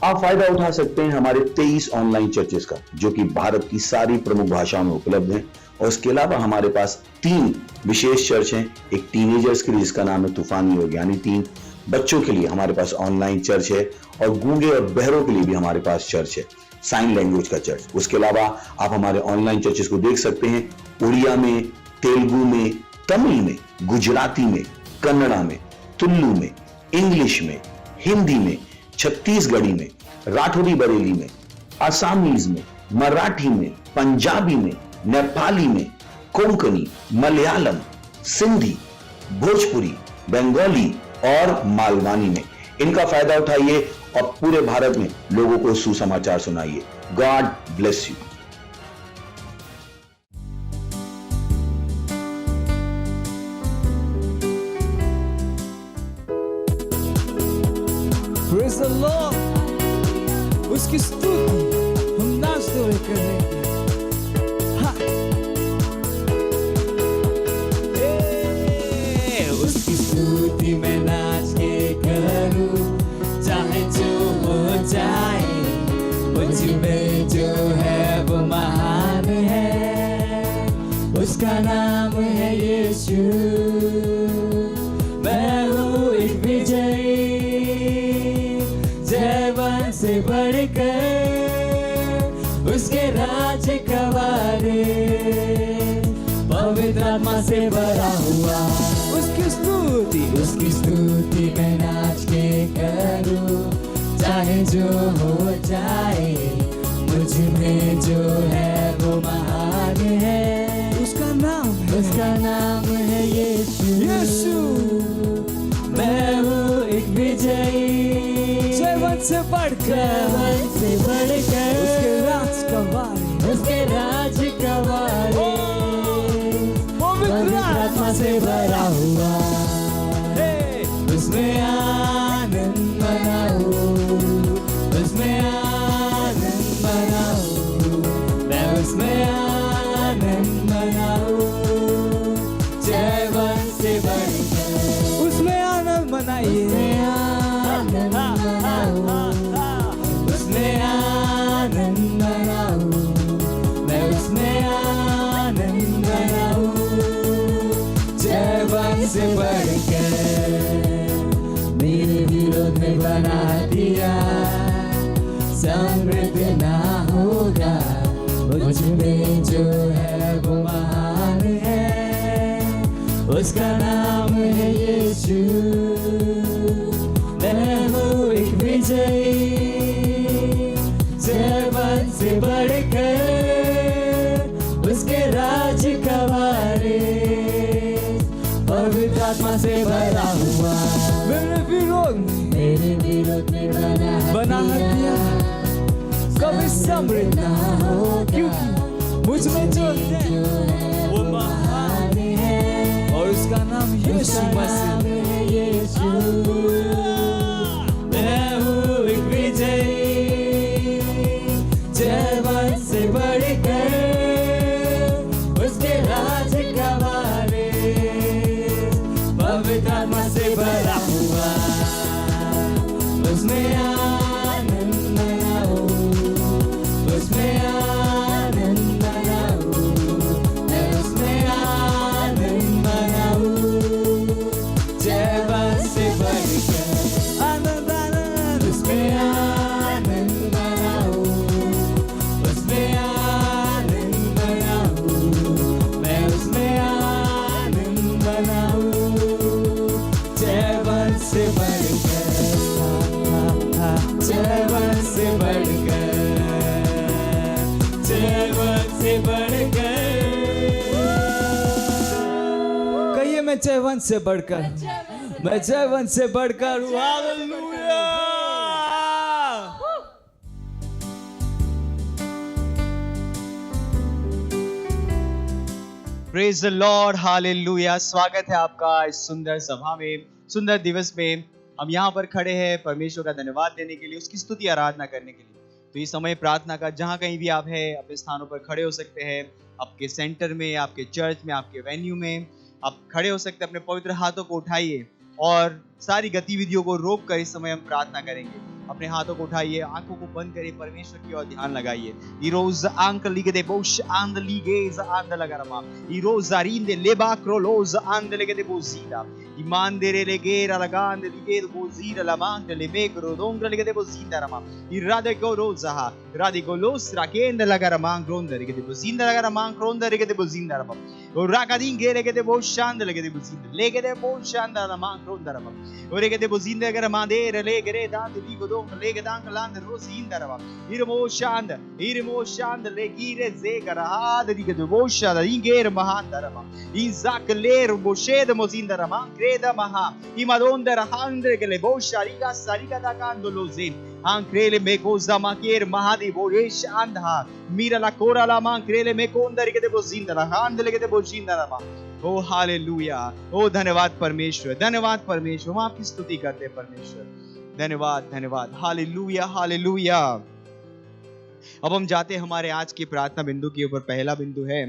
आप फायदा उठा सकते हैं हमारे 23 ऑनलाइन चर्चेस का, जो कि भारत की सारी प्रमुख भाषाओं में उपलब्ध हैं। और इसके अलावा हमारे पास 3 विशेष चर्च हैं। एक टीनेजर्स के लिए जिसका नाम है तूफानी योग, यानी 3 बच्चों के लिए हमारे पास ऑनलाइन चर्च है। और गूंगे और बहरों के लिए भी हमारे पास चर्च है, साइन लैंग्वेज का चर्च। उसके अलावा आप हमारे ऑनलाइन चर्चेस को देख सकते हैं उड़िया में, तेलुगु में, तमिल में, गुजराती में, कन्नड़ा में, तुलु में, इंग्लिश में, हिंदी में, छत्तीसगढ़ी में, राठौरी बरेली में, आसामीज में, मराठी में, पंजाबी में, नेपाली में, कोंकणी, मलयालम, सिंधी, भोजपुरी, बंगाली और मालवानी में। इनका फायदा उठाइए और पूरे भारत में लोगों को सुसमाचार सुनाइए। God bless you. Praise the Lord. उसकी स्तुति हम नाचते हुए करेंगे। उसकी स्तुति में नाच के करूं, चाहे जो हो जाए। मुझ में जो है वो महान है, उसका नाम है यीशु। मैं हूँ एक विजयी, जयवन से बढ़कर उसके राज का वारिस, पवित्र आत्मा से भरा हुआ। उसकी स्तुति मैं नाच के करूं, चाहे जो हो जाए। मुझ में जो है वो महान है, उसका नाम है यीशु। मैं हूँ एक विजयी, जयवन से बढ़कर उसके राज का वारिस, पवित्र आत्मा से भरा हुआ। उसमें आनंद मनाओ, उसमें आनंद मनाओ, मैं उसमें आनंद मनाओ। जयवन से बढ़कर उसमें आनंद मनाइए, उसमें आनंद मनाओ, मैं उसमें आनंद मनाओ। जयवन से बढ़कर मेरे विरोध में बना दिया, समृद्ध ना होगा। मुझ में जो है वो महान है, उसका नाम है यीशु। मैं हूँ एक विजयी, जयवन से बढ़कर उसके राज का वारिस, पवित्र आत्मा से भरा हुआ। मेरे विरोध में बना दिया, कभी समृद्ध ना हो, क्योंकि मुझ में जो है वो महान है, और उसका नाम यीशु मसीह है। मैं हूँ एक विजयी, जयवन से बढ़कर उसके राज का वारिस, पवित्र आत्मा से भरा हुआ। उसमें आनंद मनाओ, उसमें आनंद मनाओ, मैं उसमें आनंद मनाओ। जयवन से बढ़कर आनंद, उसमें आनंद मनाओ, उसमें आनंद मनाओ, मैं उसमें आनंद मनाओ। जयवन से बढ़कर, जयवन से बढ़कर, जयवन से बढ़कर। कहिए मैं जयवन से बढ़कर, मैं जयवन से बढ़कर हूँ। Hallelujah. Praise the Lord, hallelujah. स्वागत है आपका इस सुंदर सभा में, सुंदर दिवस में। हम यहाँ पर खड़े हैं परमेश्वर का धन्यवाद देने के लिए, उसकी स्तुति आराधना करने के लिए। तो ये समय प्रार्थना का, जहाँ कहीं भी आप हैं अपने स्थानों पर खड़े हो सकते हैं। आपके सेंटर में, आपके चर्च में, आपके वेन्यू में आप खड़े हो सकते हैं। अपने पवित्र हाथों को उठाइए और सारी गतिविधियों को रोक कर इस समय हम प्रार्थना करेंगे। अपने हाथों को उठाइए, आंखों को बंद करिए, परमेश्वर की ओर ध्यान लगाइए। इरोज आंक लिगदे बोश आंद लिगेज आंद लगारमा इरोज आरिंदे लेबा क्रोलोज आंद लिगदे बोजीदा ईमान देरे लेगेरा लगांद लिगेद बोजीरा लमांग लेमे क्रोदोंग लिगदे बोजीदा रमा इरादे को रोजाहा रादे को लोस राकेंद लगारमा ग्रोंद लिगदे बोजीदा लगारमा ग्रोंद लिगदे बोजीदा रमा और राकादीन गेरे के बोशांद लिगदे बोजीदा लेगदे बोशांद लमा ग्रोंद रमा और लिगदे बोजीदा लगारमा देरे लेगरे दांद लिगदोंग लेगदांग लांद रोजीदा रमा इरमो शांद लेगीरे जेगराद लिगदे बोशादा इंगेर महांद रमा इजाक लेर बोशेद मोजीदा Rama creda maha imadonda rahandre gele boshariga sarika da kandolo zin ankrele mekoza makier mahadi boresh andha mira la kora la mankrele mekonda rigede bozinda rahandle gede bozinda rama ओ हालेलुया, ओ धन्यवाद परमेश्वर, धन्यवाद परमेश्वर, हम आपकी स्तुति करते हैं परमेश्वर, धन्यवाद धन्यवाद, हालेलुया हालेलुया। अब हम जाते हैं हमारे आज की प्रार्थना बिंदु के ऊपर। पहला बिंदु है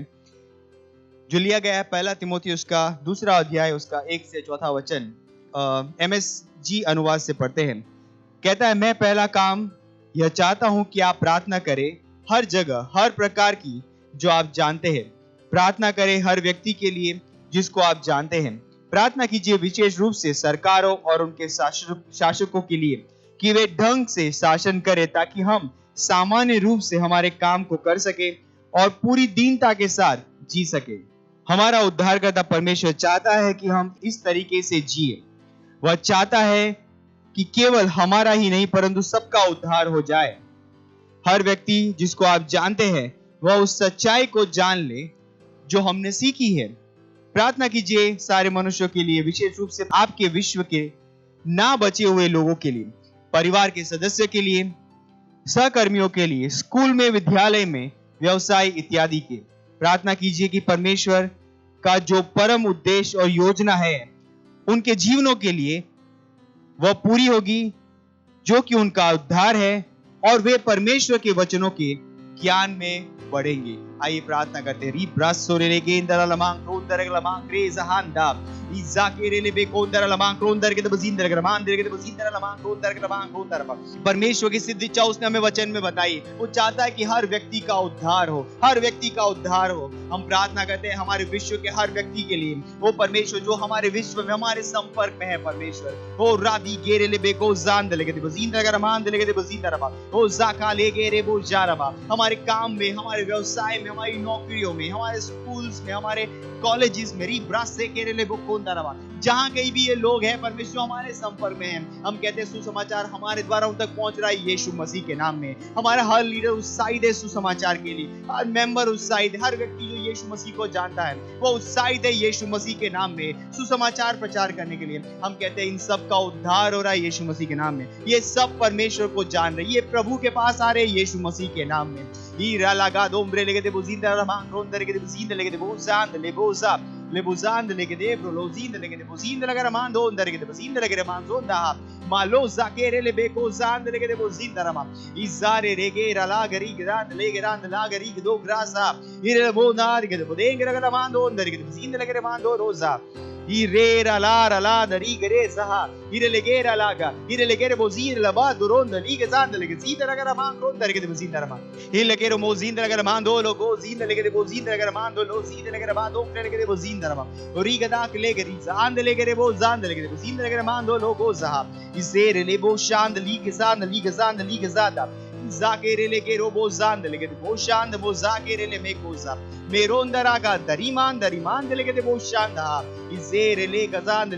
जो लिया गया है पहला तिमोथियुस का 2 अध्याय उसका 1 से 4 वचन, MSG अनुवाद से पढ़ते हैं। कहता है, मैं पहला काम यह चाहता हूं कि आप प्रार्थना करें हर जगह, हर प्रकार की जो आप जानते हैं। प्रार्थना करें हर व्यक्ति के लिए जिसको आप जानते हैं। प्रार्थना कीजिए विशेष रूप से सरकारों और उनके शासकों के लिए कि वे ढंग से शासन करें ताकि हम सामान्य रूप से हमारे काम को कर सके और पूरी दीनता के साथ जी सके। हमारा उद्धारकर्ता परमेश्वर चाहता है कि हम इस तरीके से जिए। वह चाहता है कि केवल हमारा ही नहीं परंतु सबका उद्धार हो जाए। हर व्यक्ति जिसको आप जानते हैं वह उस सच्चाई को जान ले जो हमने सीखी है। प्रार्थना कीजिए सारे मनुष्यों के लिए, विशेष रूप से आपके विश्व के ना बचे हुए लोगों के लिए, परिवार के सदस्य के लिए, सहकर्मियों के लिए, स्कूल में, विद्यालय में, व्यवसाय इत्यादि के। प्रार्थना कीजिए कि परमेश्वर का जो परम उद्देश्य और योजना है उनके जीवनों के लिए वह पूरी होगी, जो कि उनका उद्धार है, और वे परमेश्वर के वचनों के ज्ञान में बढ़ेंगे। आइए प्रार्थना करते हैं। री ब्रासोरे लेके इंदर लमांग क्रोंदर लमांग रेज हांदा इजाकेरे ले बेकोंदर लमांग क्रोंदर के बजिंदर ग्रमांदर के बजिंदर लमांग क्रोंदर लमांग क्रोंदर। परमेश्वर की सिद्ध इच्छा उसने हमें वचन में बताई। वो चाहता है कि हर व्यक्ति का उद्धार हो, हर व्यक्ति का उद्धार हो। हम प्रार्थना करते हैं हमारे विश्व के हर व्यक्ति के लिए। वो परमेश्वर जो हमारे विश्व में, हमारे संपर्क में है, परमेश्वर वो रादी गेरे ले बेको जान दे के बजिंदर ग्रमांदर के बजिंदर वो जाका ले गेरे वो जारबा। हमारे काम में, हमारे व्यवसाय में, हमारी नौकरियों में, हमारे स्कूल्स में, हमारे कॉलेजेस में, री ब्रास से केरे ले बोकोंदा रवा, जहां कहीं भी ये लोग हैं परमेश्वर हमारे संपर्क में हैं। हम कहते हैं सुसमाचार हमारे द्वारा उन तक पहुंच रहा है यीशु मसीह के नाम में। हमारा हर लीडर उत्साहित है सुसमाचार के लिए, हर मेंबर उत्साहित है, हर व्यक्ति जो यीशु मसीह को जानता है वो उत्साहित है यीशु मसीह के नाम में सुसमाचार प्रचार करने के लिए। हम कहते हैं इन सब का उद्धार हो रहा है यीशु मसीह के नाम में। ये सब परमेश्वर को जान रहे, ये प्रभु के पास आ रहे हैं यीशु मसीह के नाम में। ira lagado ombre legede bozinda ramangro ondere legede bozinda legede bozand leboza lebozand legede bro lozinda legede bozinda lagara mando ondere legede bozinda legede manzonda maloza kere lebeko zand legede bozinda rama izare regera lagari grand legerand lagari do grasa ire bonar legede bodenga legede mando ondere legede bozinda legede mando rosa irera la dari gere saha ire legera laga ire legere bozir la ba duronda lige zand legede zida lagara mangro ondere legede bozinda rama il legere mozinda lagara mando lo go zinda legede bozinda lagara mando lo zinda legere ba do legede bozinda rama origa da legere zand legere bo zand legede bozinda legere mando lo go zaha izere lebo shand lige zanda zakere legero bo zand legede bo shand bo zakere le mekoza meronda raga dariman legede bo shanda izere legazand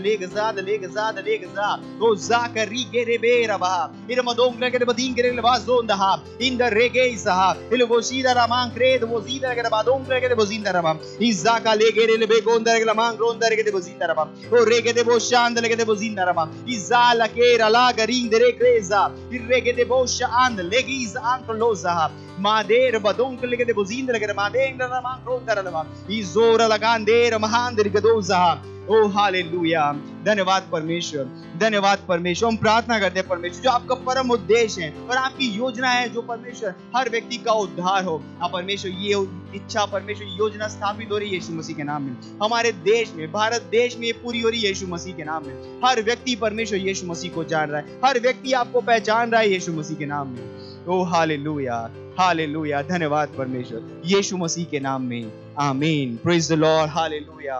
o zakari gere bera ba irmadong legede bading gere le bazonda ha in the regeza ha il bosida raman credo bosida legede badong legede bozinda rama izaka legere le begonda legede man gronda legede bozinda rama o regede bo shand legede bozinda rama izala kera laga rindere creza il regede bo shand legiz ankloza mader badong legede bozinda legede madeng rama gronda rama izora lagandera mahandri gadoza O hallelujah, धन्यवाद परमेश्वर, धन्यवाद परमेश्वर। हम प्रार्थना करते हैं परमेश्वर, जो आपका परम उद्देश्य है और आपकी योजना है, जो परमेश्वर हर व्यक्ति का उद्धार हो। हाँ परमेश्वर, ये इच्छा परमेश्वर योजना स्थापित हो रही है यीशु मसीह के नाम में। हमारे देश में, भारत देश में ये पूरी हो रही है यीशु मसीह के नाम में। हर व्यक्ति परमेश्वर यीशु मसीह को जान रहा है, हर व्यक्ति आपको पहचान रहा है यीशु मसीह के नाम में। ओ हालेलुया, हालेलुया, धन्यवाद परमेश्वर, यीशु मसीह के नाम में, आमीन। Praise the Lord, hallelujah.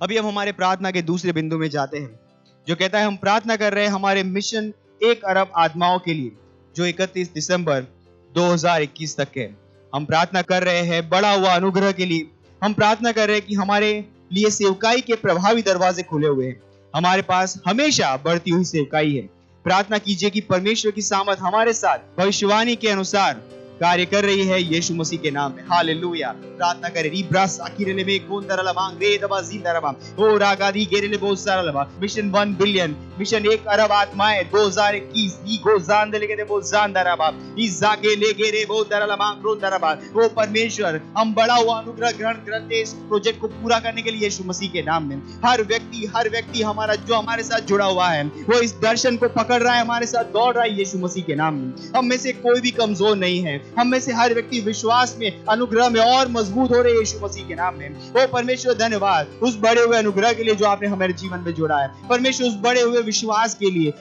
अभी हम हमारे प्रार्थना के दूसरे बिंदु में जाते हैं, जो कहता है हम प्रार्थना कर रहे हैं हमारे मिशन 1 अरब आत्माओं के लिए, जो 31 दिसंबर 2021 तक है। हम प्रार्थना कर रहे हैं बड़ा हुआ अनुग्रह के लिए। हम प्रार्थना कर रहे हैं कि हमारे लिए सेवकाई के प्रभावी दरवाजे खुले हुए हैं। हमारे पास हमेशा बढ़ती हुई सेवकाई है। प्रार्थना कीजिए कि परमेश्वर की सामर्थ हमारे साथ भविष्यवाणी के अनुसार कार्य कर रही है यीशु मसीह के नाम में। हालेलुया, प्रार्थना करें। रिब्रास आकिरेले में गोंदरा लबांग रे दबा जिंदा रबा ओ रागादी गेरेले बहुत सारा लबा। मिशन 1 बिलियन, मिशन 1 अरब आत्माएं 2021 ई गोजान दे लेके दे बहुत जानदा रबा ई जाके लेके रे बहुत दरा लबांग रोंदा रबा। ओ परमेश्वर, हम बड़ा हुआ अनुग्रह ग्रहण करते इस प्रोजेक्ट को पूरा करने के लिए यीशु मसीह के नाम में। हर व्यक्ति हमारा जो हमारे साथ जुड़ा हुआ है, वो इस दर्शन को पकड़ रहा है, हमारे साथ दौड़ रहा है यीशु मसीह के नाम में। हम में से कोई भी कमजोर नहीं है। हम में से हर व्यक्ति विश्वास में, अनुग्रह में और मजबूत हो रहे यीशु मसीह के नाम में। ओ परमेश्वर, धन्यवाद उस बड़े हुए अनुग्रह के लिए जो आपने हमारे जीवन में जोड़ा है। परमेश्वर, उस बड़े हुए विश्वास के लिए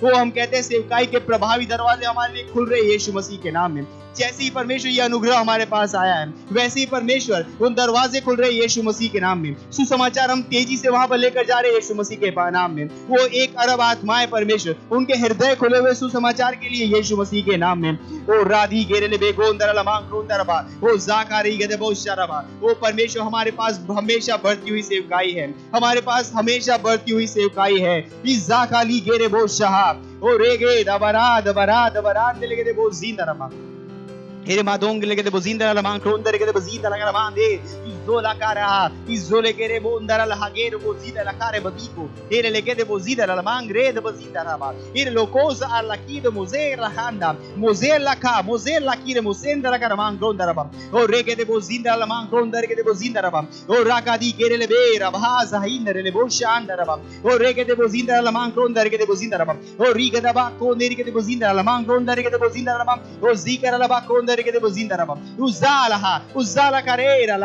वो हम कहते हैं सेवकाई के प्रभावी दरवाजे हमारे लिए खुल रहे यीशु मसीह के नाम में। जैसे ही परमेश्वर ये अनुग्रह हमारे पास आया है, वैसे ही परमेश्वर उन दरवाजे खुल रहे यीशु मसीह के नाम में। सुसमाचार हम तेजी से वहां पर लेकर जा रहे हैं यीशु मसीह के नाम में। वो 1 अरब आत्माएं परमेश्वर, उनके हृदय खुले हुए सुसमाचार के लिए यीशु मसीह के नाम में। ओ राधी गेरेले बेगोंदरा लमांग रोंदरबा ओ जाकारी गदे बोशरबा। ओ परमेश्वर, हमारे पास हमेशा बढ़ती हुई सेवकाई है, हमारे पास हमेशा बढ़ती हुई सेवकाई है। इस जाकाली गेरे बोशहा ओ रेगे दबरा दबरा दबरा लेके दे बो जिंदरमा Ere madong lege de bozinda la man kronda lege de bozinda la garamande izola cara izole kere bondara la hagere bozida la care badiko ere lege de bozida la man gre de bozinda raba ere lokosa alla kido mozera handa mozella ka mozella kire mozenda la garaman kronda raba o rege de bozinda la man kronda lege de bozinda raba o rakadi kere le vera baza hinere le boshanda raba o rege de bozinda la man kronda lege de bozinda raba o riga da ba ko neri de bozinda la man kronda lege de bozinda raba o zikara la ba ko che devo zindaraba uzala carera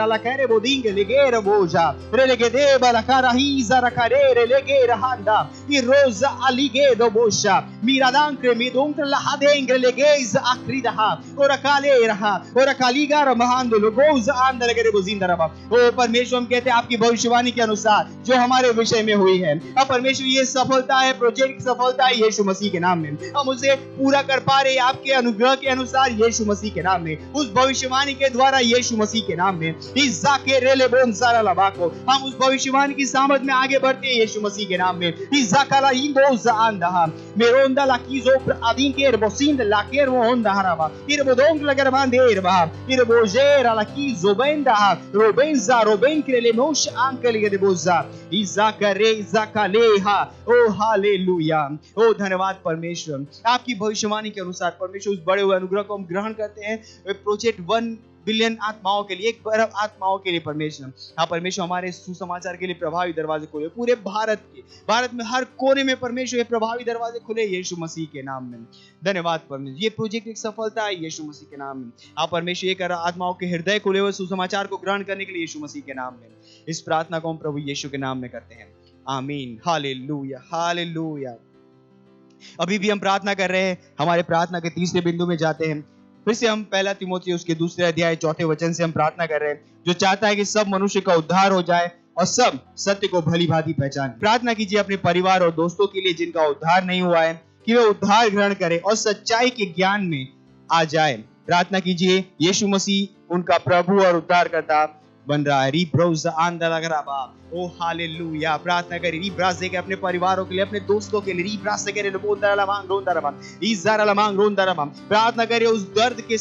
la care bodinge legera boja relegedeba la cara hisa la carere legera handa il rosa aligedo bosha miradankre midunkre la hadengre legeza akridaha ora kalera ora kaligara mahando logoza andare के बोजिंदरबा। ओ परमेश्वर, हम कहते हैं आपकी भविष्यवाणी के अनुसार जो हमारे विषय में हुई है, अब परमेश्वर ये सफलता है, प्रोजेक्ट की सफलता है यीशु मसीह के नाम में। हम उसे पूरा कर पा रहे हैं आपके अनुग्रह के अनुसार यीशु मसीह के नाम में, उस भविष्यवाणी के द्वारा यीशु मसीह के नाम में। इस जाके रेले बोन सारा लबाको हम उस भविष्यवाणी की सामर्थ में आगे बढ़ते हैं यीशु मसीह के नाम में। इस जाकाला इंदो जांदा मेरोंदा लाकीजो अदीन के बोसिंद लाकेर वो होंदा हराबा इर बोदोंग लगर बांदेर बा इर बोजेरा लाकीजो बेंदा रोबेंजा रोबेन के ले मोश अंकल के बोजा इजाकरे इजाकलेहा। ओ हालेलुया, ओ धन्यवाद परमेश्वर, आपकी भविष्यवाणी के अनुसार परमेश्वर उस बड़े हुए अनुग्रह को हम ग्रहण करते हैं प्रोजेक्ट 1 बिलियन आत्माओं के लिए, 1 अरब आत्माओं के लिए परमेश्वर। हाँ परमेश्वर, हमारे सुसमाचार के लिए प्रभावी दरवाजे खुले पूरे भारत में हर कोने में परमेश्वर प्रभावी दरवाजे खुले यीशु मसीह के नाम में। धन्यवाद परमेश्वर, ये प्रोजेक्ट एक सफलता है यीशु मसीह के नाम में। हाँ परमेश्वर, 1 अरब आत्माओं के हृदय खुले हुए सुसमाचार को ग्रहण करने के लिए यीशु मसीह के नाम में। इस प्रार्थना को हम प्रभु यीशु के नाम में करते हैं, आमीन। Hallelujah, hallelujah. अभी भी हम प्रार्थना कर रहे हैं, हमारे प्रार्थना के तीसरे बिंदु में जाते हैं। फिर से हम 1 तीमुथियुस के 2 अध्याय 4 वचन से हम प्रार्थना कर रहे हैं, जो चाहता है कि सब मनुष्य का उद्धार हो जाए और सब सत्य को भली भांति पहचाने। प्रार्थना कीजिए अपने परिवार और दोस्तों के लिए जिनका उद्धार नहीं हुआ है, कि वे उद्धार ग्रहण करें और सच्चाई के ज्ञान में आ जाए। प्रार्थना कीजिए, यीशु मसीह उनका प्रभु और उद्धारकर्ता बन रहा है। रीब्रोज़ आंदरगराबा, ओ हालेलुया। प्रार्थना करें रीब्राज़ के अपने परिवारों के लिए, अपने दोस्तों के लिए। रीब्राज़ के लिए प्रार्थना करें उस दर्द के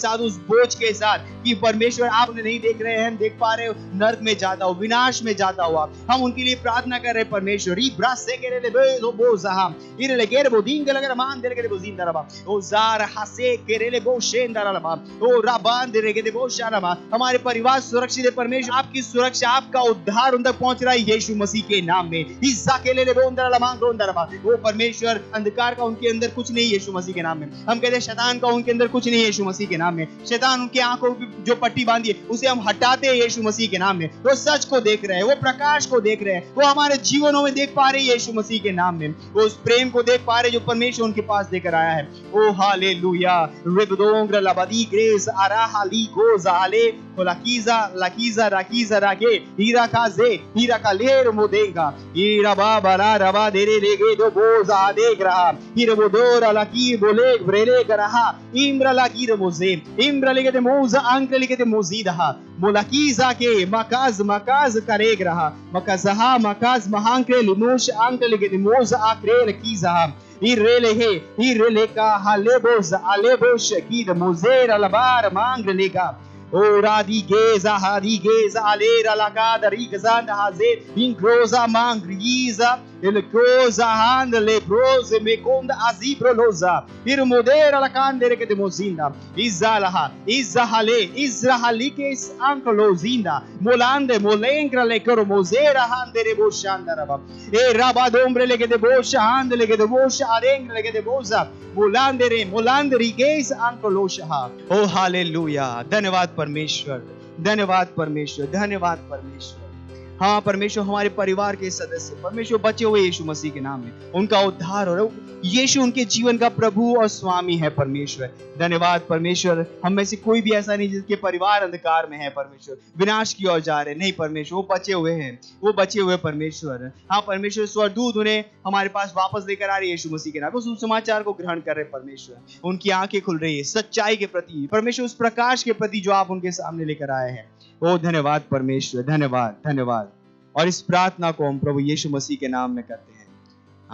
साथ, कि कि परमेश्वर आप उन्हें नहीं देख रहे हैं, हम देख पा रहे हो नर्क में जाता हो, विनाश में जाता हुआ, हम उनके लिए प्रार्थना कर रहे हैं परमेश्वर। ई ब्रासे केरेले बेलो बोजाहा इरेले केरे बोदिंग लगे मान दे के बोजिंदा रबा ओ जार हसे केरेले बो शेंदा रबा ओ राबान दे के बो शारमा। हमारे परिवार सुरक्षित है परमेश्वर, आपकी सुरक्षा, आपका उद्धार उन तक पहुंच रहा है यीशु मसीह के नाम में। इज्जा केरेले बोंदा रबा गोंदा रबा ओ परमेश्वर, अंधकार का उनके अंदर कुछ नहीं यीशु मसीह के नाम में। हम कहते हैं शैतान का उनके अंदर कुछ नहीं यीशु मसीह के नाम में। शैतान उनकी आंखों की जो पट्टी बांधी है उसे हम हटाते हैं यीशु मसीह के नाम में। वो सच को देख रहे हैं, वो प्रकाश को देख रहे हैं, वो हमारे जीवनों में देख पा रहे हैं यीशु मसीह के नाम में। वो उस प्रेम को देख पा रहे जो परमेश्वर उनके पास लेकर आया है। ओ हालेलुया रिबदोंग्र लबदी ग्रेस आरा हाली गोजाले लाकीजा लाकीजा राकीजा रागे हीरा काजे हीरा का लेर मोदेगा हीरा बाबा रवा देरे लेगे दो बोजा देख रहा हीरा बोदोरा लाकी बोले ब्रेले करहा इम्रा लाकी मोजे इम्रा लेगे दे मोजा अंक लेगे दे मोजीदा मोलाकीजा के मकाज मकाज करेग रहा मकाजहा मकाज महांक्रे लिमोश अंक लेगे दे मोजा आक्रे लकीजा इरेले हे इरेले का हालेबोज आलेबोश की द मोजेर अलबार मांग लेगा ओ रादिगeza hadigeza alera lagada rigazanda haze ingroza mangriza el groza hand le brose mekonda azibroloza ir modera la candere che demozinda izalaha izahale izrahalikes anklozinda molande molengra le koromozera handere boshanda raba e rabadombre le che de bosha handele che de bosha arengra le che de boza molandere molanderi ges anklosha। ओ hallelujah, धन्यवाद परमेश्वर, धन्यवाद परमेश्वर, धन्यवाद परमेश्वर। हाँ परमेश्वर, हमारे परिवार के सदस्य परमेश्वर बचे हुए यीशु मसीह के नाम में उनका उद्धार हो रहा है। यीशु उनके जीवन का प्रभु और स्वामी है परमेश्वर। धन्यवाद परमेश्वर, हम में से कोई भी ऐसा नहीं जिसके परिवार अंधकार में है परमेश्वर, विनाश की ओर जा रहे नहीं परमेश्वर, वो बचे हुए हैं, वो बचे हुए परमेश्वर। हाँ परमेश्वर, स्वर्गदूत उन्हें हमारे पास वापस लेकर आ रहे यीशु मसीह के नाम, उस सुसमाचार को ग्रहण कर रहे परमेश्वर। उनकी आंखें खुल रही है सच्चाई के प्रति परमेश्वर, उस प्रकाश के प्रति जो आप उनके सामने लेकर आए हैं। ओ धन्यवाद परमेश्वर, धन्यवाद धन्यवाद। और इस प्रार्थना को हम प्रभु यीशु मसीह के नाम में करते हैं,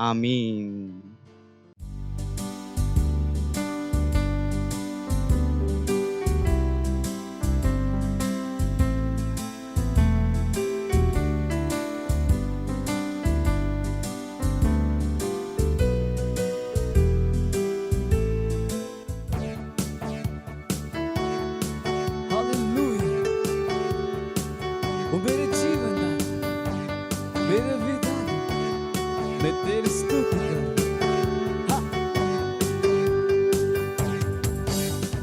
आमीन। हालेलुया। वो मेरे जीवन है, मेरे विदा मैं तेरी स्तुति करूं। हाँ।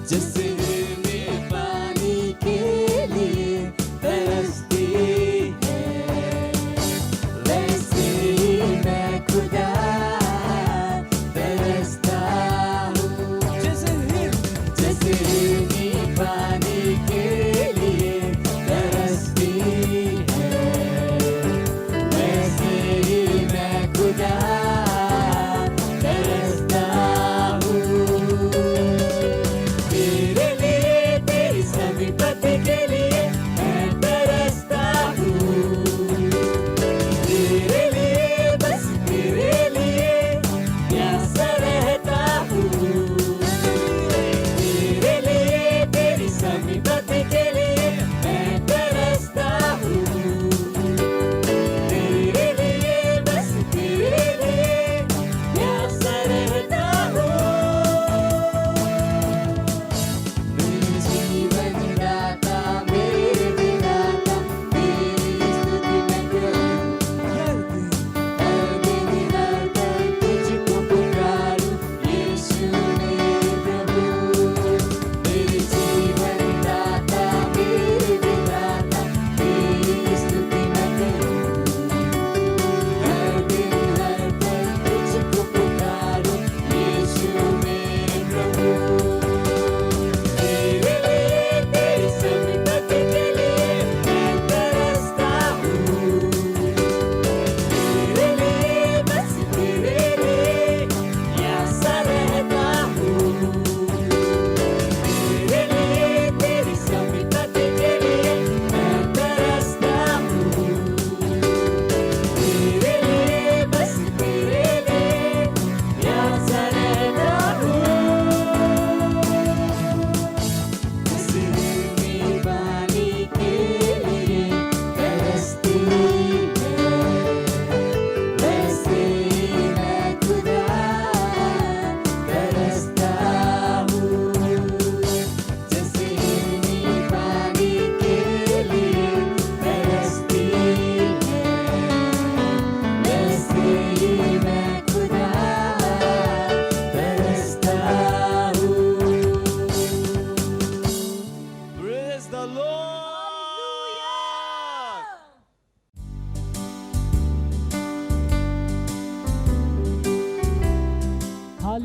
जैसे में पानी के लिए तरसती है, वैसे ही मैं खुदा तरसता हूँ। जैसे में पानी के लिए तरसती है, वैसे ही मैं खुदा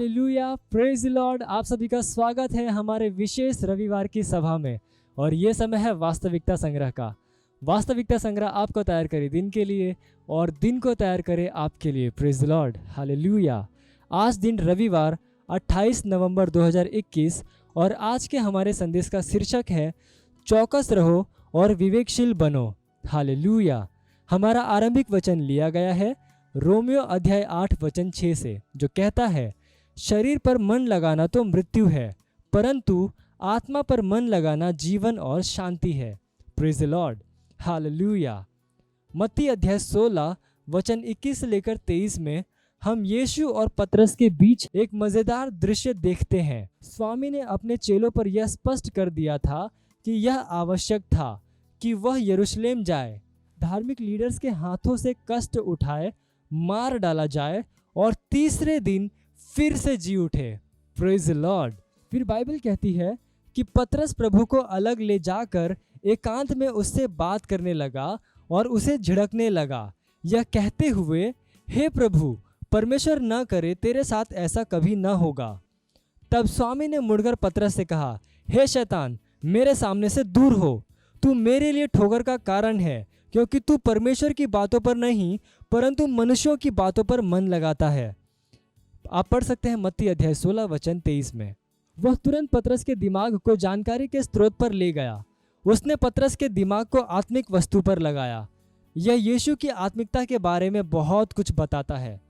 हालेलुया, प्रेज द लॉर्ड। आप सभी का स्वागत है हमारे विशेष रविवार की सभा में। और ये समय है वास्तविकता संग्रह का। वास्तविकता संग्रह आपको तैयार करे दिन के लिए और दिन को तैयार करे आपके लिए। Praise the Lord, hallelujah. आज दिन रविवार 28 नवंबर 2021 और आज के हमारे संदेश का शीर्षक है चौकस रहो और विवेकशील बनो। हालेलुया। हमारा आरंभिक वचन लिया गया है रोमियो अध्याय 8 वचन 6 से, जो कहता है शरीर पर मन लगाना तो मृत्यु है, परंतु आत्मा पर मन लगाना जीवन और शांति है। Praise the Lord, hallelujah. मत्ती अध्याय 16 वचन 21 से लेकर 23 में हम यीशु और पतरस के बीच एक मजेदार दृश्य देखते हैं। स्वामी ने अपने चेलों पर यह स्पष्ट कर दिया था कि यह आवश्यक था कि वह यरूशलेम जाए, धार्मिक लीडर्स के हाथों से कष्ट उठाए, मार डाला जाए और तीसरे दिन फिर से जी उठे। Praise the Lord. फिर बाइबल कहती है कि पतरस प्रभु को अलग ले जाकर एकांत में उससे बात करने लगा और उसे झिड़कने लगा, यह कहते हुए, हे प्रभु, परमेश्वर न करे तेरे साथ ऐसा कभी न होगा। तब स्वामी ने मुड़कर पतरस से कहा, हे शैतान, मेरे सामने से दूर हो, तू मेरे लिए ठोकर का कारण है, क्योंकि तू परमेश्वर की बातों पर नहीं परंतु मनुष्यों की बातों पर मन लगाता है। आप पढ़ सकते हैं मत्ती अध्याय 16 वचन 23 में। वह तुरंत पतरस के दिमाग को जानकारी के स्रोत पर ले गया। उसने पतरस के दिमाग को आत्मिक वस्तु पर लगाया। यह यीशु की आत्मिकता के बारे में बहुत कुछ बताता है।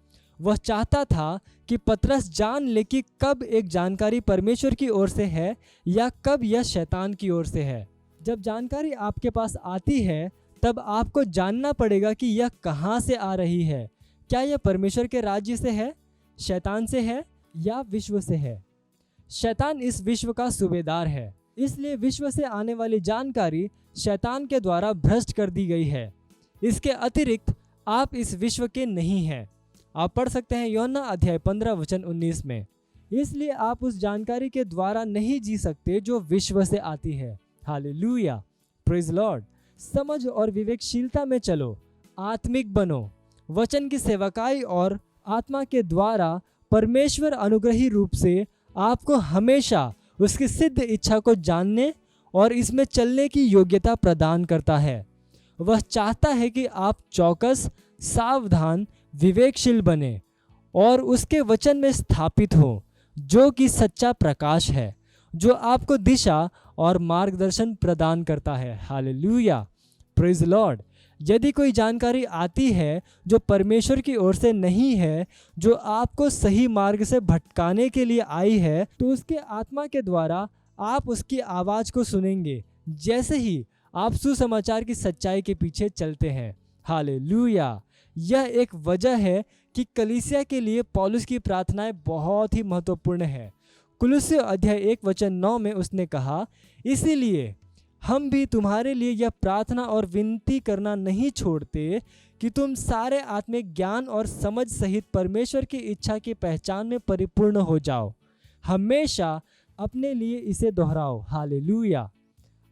वह चाहता था कि पतरस जान ले कि कब एक जानकारी परमेश्वर की ओर से है या कब यह शैतान की ओर से है। जब जानकारी आपके पास आती है तब आपको जानना पड़ेगा कि यह कहाँ से आ रही है। क्या यह परमेश्वर के राज्य से है, शैतान से है या विश्व से है। शैतान इस विश्व का सूबेदार है, इसलिए विश्व से आने वाली जानकारी शैतान के द्वारा भ्रष्ट कर दी गई है। इसके अतिरिक्त आप इस विश्व के नहीं हैं। आप पढ़ सकते हैं यूहन्ना अध्याय 15 वचन 19 में। इसलिए आप उस जानकारी के द्वारा नहीं जी सकते जो विश्व से आती है। Hallelujah, praise Lord. समझ और विवेकशीलता में चलो, आत्मिक बनो, वचन की सेवकाई और आत्मा के द्वारा परमेश्वर अनुग्रही रूप से आपको हमेशा उसकी सिद्ध इच्छा को जानने और इसमें चलने की योग्यता प्रदान करता है। वह चाहता है कि आप चौकस, सावधान, विवेकशील बने और उसके वचन में स्थापित हो, जो कि सच्चा प्रकाश है, जो आपको दिशा और मार्गदर्शन प्रदान करता है। Hallelujah, praise Lord. यदि कोई जानकारी आती है जो परमेश्वर की ओर से नहीं है, जो आपको सही मार्ग से भटकाने के लिए आई है, तो उसके आत्मा के द्वारा आप उसकी आवाज़ को सुनेंगे, जैसे ही आप सुसमाचार की सच्चाई के पीछे चलते हैं। हालेलुया। यह एक वजह है कि कलीसिया के लिए पौलुस की प्रार्थनाएं बहुत ही महत्वपूर्ण है। कुलुस्सी अध्याय 1 वचन 9 में उसने कहा, इसीलिए हम भी तुम्हारे लिए यह प्रार्थना और विनती करना नहीं छोड़ते कि तुम सारे आत्मिक ज्ञान और समझ सहित परमेश्वर की इच्छा की पहचान में परिपूर्ण हो जाओ। हमेशा अपने लिए इसे दोहराओ। हालेलुया।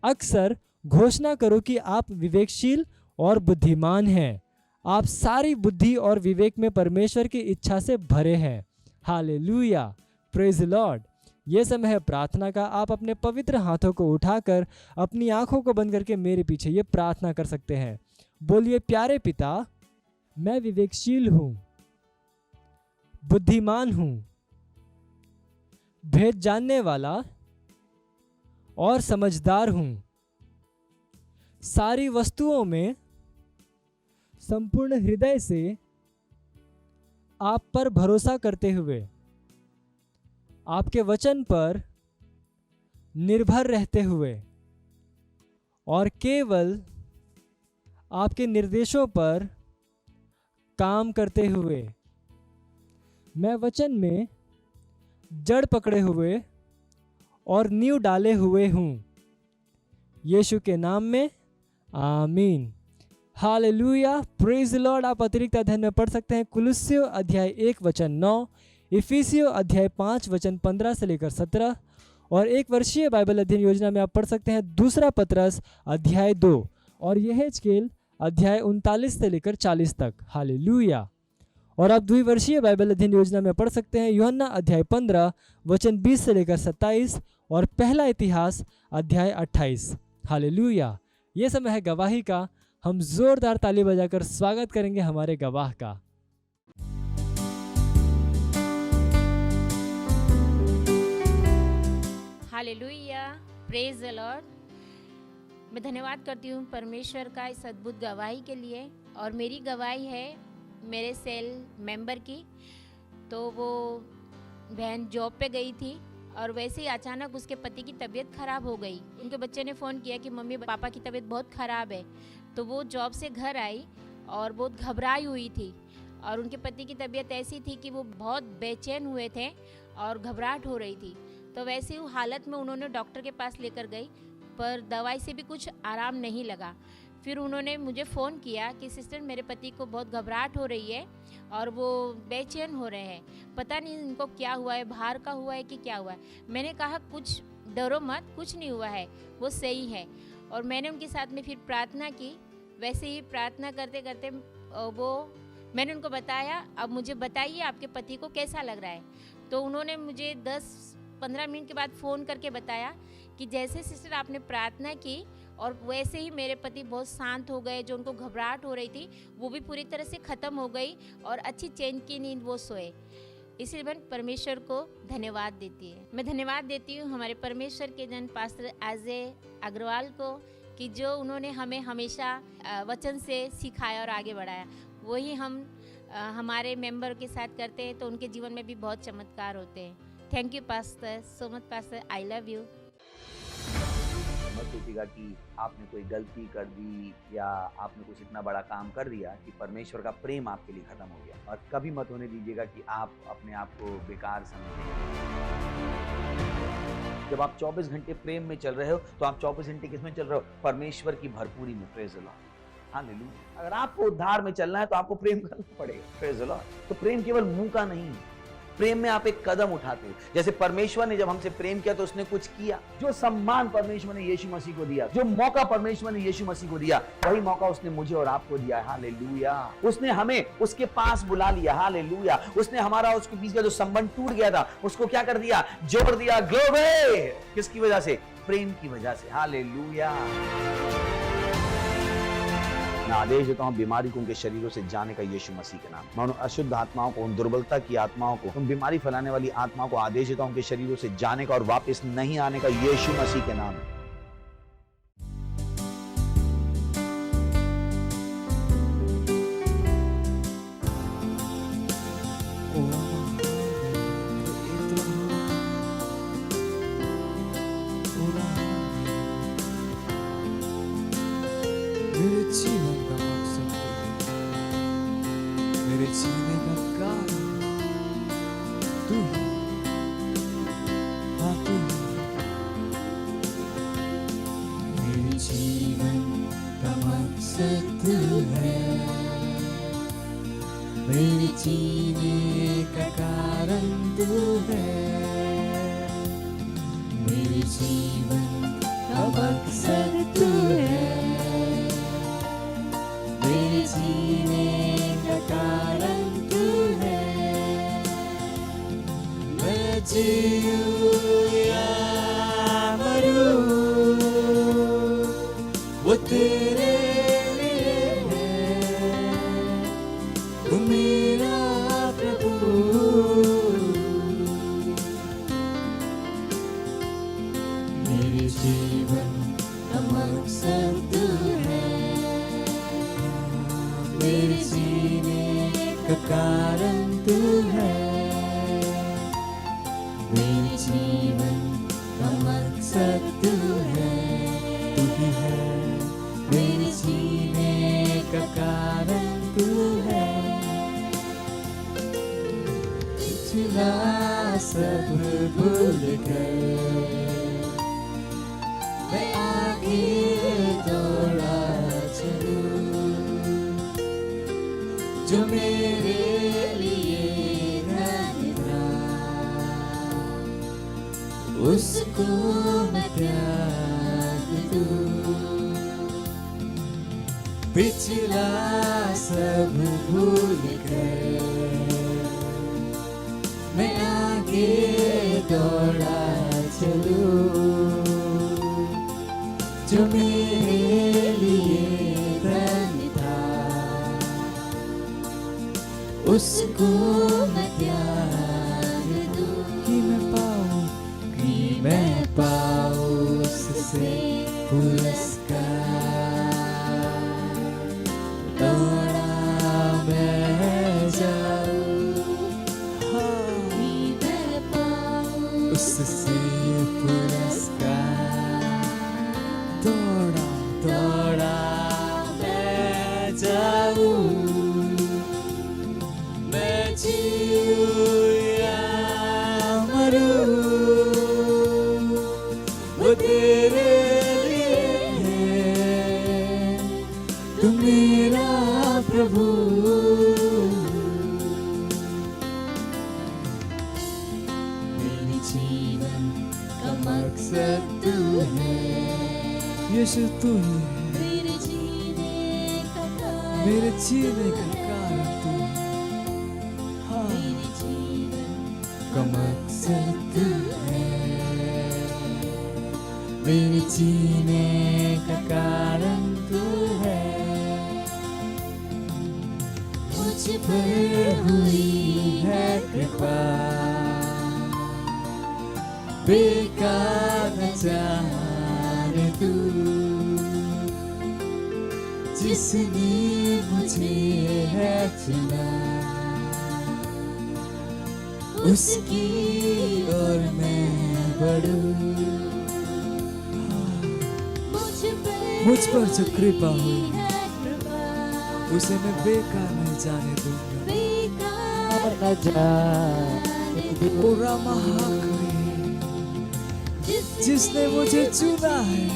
अक्सर घोषणा करो कि आप विवेकशील और बुद्धिमान हैं। आप सारी बुद्धि और विवेक में परमेश्वर की इच्छा से भरे हैं। Hallelujah, praise Lord. ये समय है प्रार्थना का। आप अपने पवित्र हाथों को उठाकर अपनी आंखों को बंद करके मेरे पीछे ये प्रार्थना कर सकते हैं। बोलिए, प्यारे पिता, मैं विवेकशील हूँ, बुद्धिमान हूँ, भेद जानने वाला और समझदार हूँ। सारी वस्तुओं में संपूर्ण हृदय से आप पर भरोसा करते हुए, आपके वचन पर निर्भर रहते हुए और केवल आपके निर्देशों पर काम करते हुए, मैं वचन में जड़ पकड़े हुए और नींव डाले हुए हूँ। यीशु के नाम में आमीन। Hallelujah, praise the Lord. आप अतिरिक्त अध्ययन में पढ़ सकते हैं कुलुस्सियों अध्याय 1 वचन 9, इफिसियों अध्याय 5 वचन 15 से लेकर 17 और एक वर्षीय बाइबल अध्ययन योजना में आप पढ़ सकते हैं दूसरा पतरस अध्याय 2 और यहेजकेल अध्याय 39 से लेकर 40 तक। हालेलुया। और आप द्विवर्षीय बाइबल अध्ययन योजना में पढ़ सकते हैं यूहन्ना अध्याय 15 वचन 20 से लेकर 27 और पहला इतिहास अध्याय 28। हालेलुया। ये समय है गवाही का। हम जोरदार ताली बजाकर स्वागत करेंगे हमारे गवाह का। Hallelujah, praise the Lord. मैं धन्यवाद करती हूँ परमेश्वर का इस अद्भुत गवाही के लिए। और मेरी गवाही है मेरे सेल मेंबर की। तो वो बहन जॉब पे गई थी और वैसे ही अचानक उसके पति की तबीयत ख़राब हो गई। उनके बच्चे ने फ़ोन किया कि मम्मी पापा की तबीयत बहुत ख़राब है। तो वो जॉब से घर आई और बहुत घबराई हुई थी और उनके पति की तबीयत ऐसी थी कि वो बहुत बेचैन हुए थे और घबराहट हो रही थी। तो वैसी हालत में उन्होंने डॉक्टर के पास लेकर गई, पर दवाई से भी कुछ आराम नहीं लगा। फिर उन्होंने मुझे फ़ोन किया कि सिस्टर मेरे पति को बहुत घबराहट हो रही है और वो बेचैन हो रहे हैं, पता नहीं इनको क्या हुआ है, बाहर का हुआ है कि क्या हुआ है। मैंने कहा कुछ डरो मत, कुछ नहीं हुआ है, वो सही है। और मैंने उनके साथ में फिर प्रार्थना की। वैसे ही प्रार्थना करते करते मैंने उनको बताया, अब मुझे बताइए आपके पति को कैसा लग रहा है। तो उन्होंने मुझे 10-15 मिनट के बाद फ़ोन करके बताया कि जैसे सिस्टर आपने प्रार्थना की और वैसे ही मेरे पति बहुत शांत हो गए। जो उनको घबराहट हो रही थी वो भी पूरी तरह से ख़त्म हो गई और अच्छी चैन की नींद वो सोए। इसलिए मैं परमेश्वर को धन्यवाद देती है। मैं धन्यवाद देती हूँ हमारे परमेश्वर के जन पास्टर अजय अग्रवाल को कि जो उन्होंने हमें हमेशा वचन से सिखाया और आगे बढ़ाया। वही हम हमारे मेंबर के साथ करते हैं तो उनके जीवन में भी बहुत चमत्कार होते हैं। Thank you pastor, so much pastor, I love you. मत सोचिएगा कि आपने कोई गलती कर दी या आपने कुछ इतना बड़ा काम कर दिया कि परमेश्वर का प्रेम आपके लिए खत्म हो गया। और कभी मत होने दीजिएगा कि आप अपने आप को बेकार समझें। जब आप 24 घंटे प्रेम में चल रहे हो तो आप 24 घंटे किस में चल रहे हो? परमेश्वर की भरपूरी में। Praise the Lord, hallelujah. अगर आपको उद्धार में चलना है तो आपको प्रेम करना पड़ेगा। Praise the Lord. तो प्रेम केवल मुंह का नहीं है, प्रेम में आप एक कदम उठाते हो। जैसे परमेश्वर ने जब हमसे प्रेम किया तो उसने कुछ किया। जो सम्मान परमेश्वर ने यीशु मसीह को दिया, जो मौका परमेश्वर ने यीशु मसीह को दिया, वही मौका उसने मुझे और आपको दिया है। हालेलुया। उसने हमें उसके पास बुला लिया। हालेलुया। उसने हमारा उसके बीच का जो संबंध टूट गया था उसको क्या कर दिया? जोड़ दिया। ग्लोरी। किसकी वजह से? प्रेम की वजह से। हालेलुया। मैं आदेश देता हूं बीमारी को उनके शरीरों से जाने का यीशु मसीह के नाम। मैं उन अशुद्ध आत्माओं को, उन दुर्बलता की आत्माओं को, उन बीमारी फैलाने वाली आत्माओं को आदेश देता हूं उनके शरीरों से जाने का और वापस नहीं आने का यीशु मसीह के नाम। मेरे जीने का कारण तू है, मेरे जीवन का मकसद तू है, मेरे जीने का कारण तू है। मैं जीऊं या मरूं वो तेरे मेरा प्रभु। मेरे जीवन का मकसद तू है, मेरे जीने का कारण तू है, मेरे जीवन का मकसद तू है, तू ही है मेरे जीने का कारण तू है। सब भूल कर मैं आगे दौड़ा चलूं, जो मेरे लिए था उसको मैं त्याग दूं। पिछला सब भूल कर के दौड़ा चलूं, जो मेरे लिए धन्य था, उसको मैं त्याग दूं, कि मैं पाऊं उससे पुरस्कार। दौड़ा मैं जाऊं, कि मैं पाऊं उससे पुरस्कार। दौड़ा मैं जाऊं, मैं जीऊं या मरूं, वो तेरे लिए है, तू मेरा प्रभु। मेरे जीवन का मकसद तू है, यीशु तू ही है, मेरे जीने का कारण तू है। हाँ, मेरे जीवन का मकसद तू है, मेरे जीने का कारण तू है। मुझ पर हुई है कृपा, बेकार न जाने तू, जिसने मुझे है चुना, उसकी ओर मैं बढ़ूं। मुझ पर जो कृपा हुई उसे मैं बेकार नहीं जाने दूंगा, पूरा महाकरी जिसने मुझे चुना है,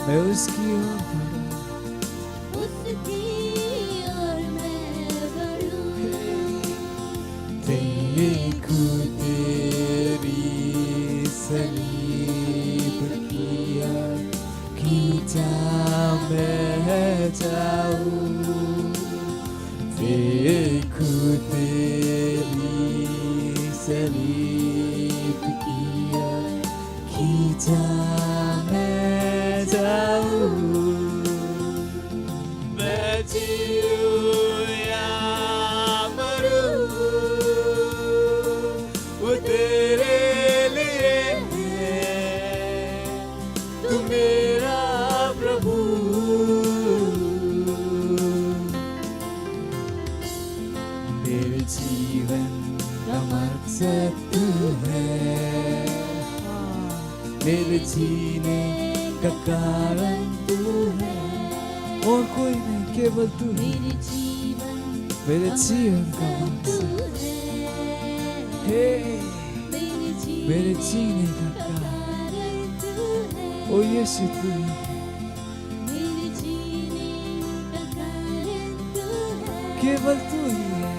मैं उसकी ओर देखूं तेरी सलीब किया, खींचा मैं जाऊं, देखूं तेरी सलीब किया, खींचा मैं जाऊं, मैं जीऊं या मरूं, वो तेरे लिए है, तू मेरा प्रभु। मेरे जीवन का मकसद तू है, मेरे जीने का कारण तू है, और कोई नहीं, केवल तू। मेरे जीवन का मकसद है, मेरे जीने का कारण ओ यीशु तू ही है, केवल तू ही है,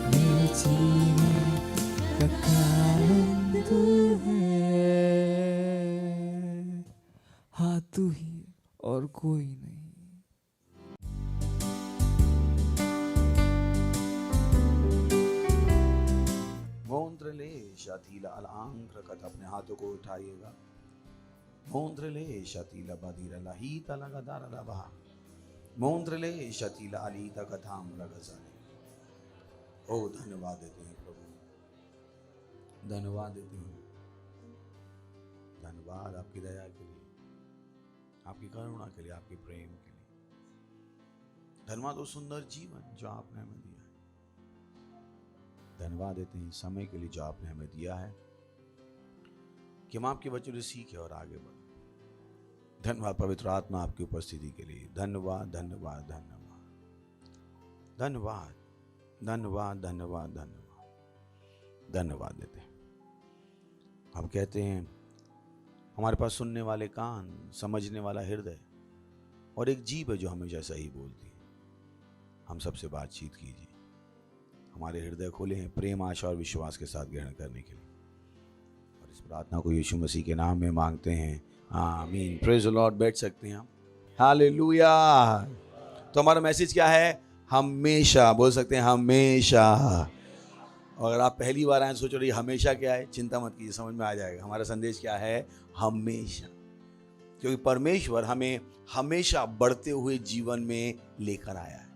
मेरे जीने का कारण तू है। हाँ, तू ही और कोई नहीं। मोंद्रले शातीला अलांग्र कथ, अपने हाथों को उठाइएगा। मोंद्रले शातीला बदीरा लाहीता लगादार लबा, मोंद्रले शातीला अलीता कथाम लगजाने। ओ धन्यवाद देते हैं प्रभु, धन्यवाद देते हैं, धन्यवाद आपकी दया के लिए, आपकी करुणा के लिए, आपके प्रेम के लिए। धन्यवाद वो सुंदर जीवन जो आपने हमें दिया है। धन्यवाद देते हैं समय के लिए जो आपने हमें दिया है कि हम आपके वचन से सीखें और आगे बढ़ें। धन्यवाद पवित्र आत्मा आपकी उपस्थिति के लिए। धन्यवाद धन्यवाद धन्यवाद धन्यवाद धन्यवाद धन्यवाद धन्यवाद धन्यवाद देते हैं। हम कहते हैं हमारे पास सुनने वाले कान, समझने वाला हृदय और एक जीभ है जो हमेशा सही बोलती है। हम सबसे बातचीत कीजिए, हमारे हृदय खोले हैं प्रेम, आशा और विश्वास के साथ ग्रहण करने के लिए। और इस प्रार्थना को यीशु मसीह के नाम में मांगते हैं, आमीन। Praise the Lord. बैठ सकते हैं हम। हालेलुया। तो हमारा मैसेज क्या है? हमेशा, बोल सकते हैं हमेशा। और अगर आप पहली बार आए सोच रहे हमेशा क्या है, चिंता मत कीजिए, समझ में आ जाएगा। हमारा संदेश क्या है? हमेशा। क्योंकि परमेश्वर हमें हमेशा बढ़ते हुए जीवन में लेकर आया है।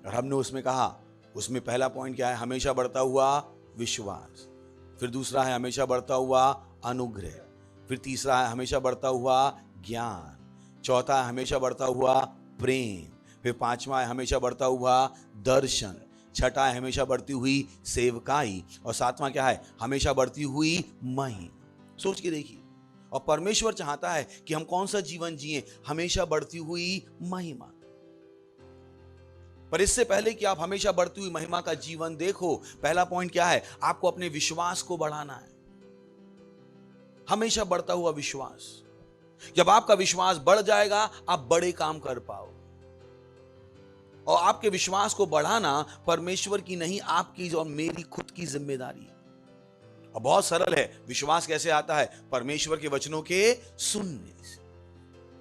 और हमने उसमें कहा, उसमें पहला पॉइंट क्या है? हमेशा बढ़ता हुआ विश्वास। फिर दूसरा है हमेशा बढ़ता हुआ अनुग्रह। फिर तीसरा है हमेशा बढ़ता हुआ ज्ञान। चौथा है हमेशा बढ़ता हुआ प्रेम। फिर पांचवा है हमेशा बढ़ता हुआ दर्शन। छठा है हमेशा बढ़ती हुई सेवकाई। और सातवां क्या है? हमेशा बढ़ती हुई महिमा। सोच के देखिए, और परमेश्वर चाहता है कि हम कौन सा जीवन जिए? हमेशा बढ़ती हुई महिमा। पर इससे पहले कि आप हमेशा बढ़ती हुई महिमा का जीवन देखो, पहला पॉइंट क्या है? आपको अपने विश्वास को बढ़ाना है। हमेशा बढ़ता हुआ विश्वास। जब आपका विश्वास बढ़ जाएगा, आप बड़े काम कर पाओ। और आपके विश्वास को बढ़ाना परमेश्वर की नहीं, आपकी और मेरी खुद की जिम्मेदारी है। और बहुत सरल है। विश्वास कैसे आता है? परमेश्वर के वचनों के सुनने से।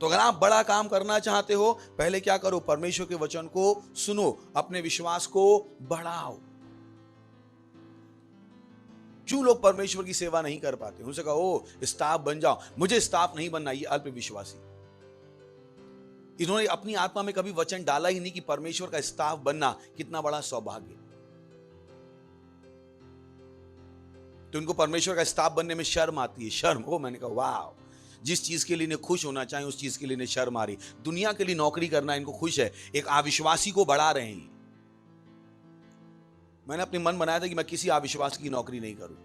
तो अगर आप बड़ा काम करना चाहते हो, पहले क्या करो? परमेश्वर के वचन को सुनो, अपने विश्वास को बढ़ाओ। क्यों लोग परमेश्वर की सेवा नहीं कर पाते? उनसे कहो स्टाफ बन जाओ। मुझे स्टाफ नहीं बनना, ये अल्प विश्वासी। इन्होंने अपनी आत्मा में कभी वचन डाला ही नहीं कि परमेश्वर का स्टाफ बनना कितना बड़ा सौभाग्य। तो उनको परमेश्वर का स्टाफ बनने में शर्म आती है। शर्म हो, मैंने कहा वाह, जिस चीज के लिए इन्हें खुश होना चाहिए उस चीज के लिए इन्हें शर्म आ रही। दुनिया के लिए नौकरी करना इनको खुश है, एक अविश्वासी को बढ़ा रहे हैं। मैंने अपने मन बनाया था कि मैं किसी अविश्वासी की नौकरी नहीं करूं,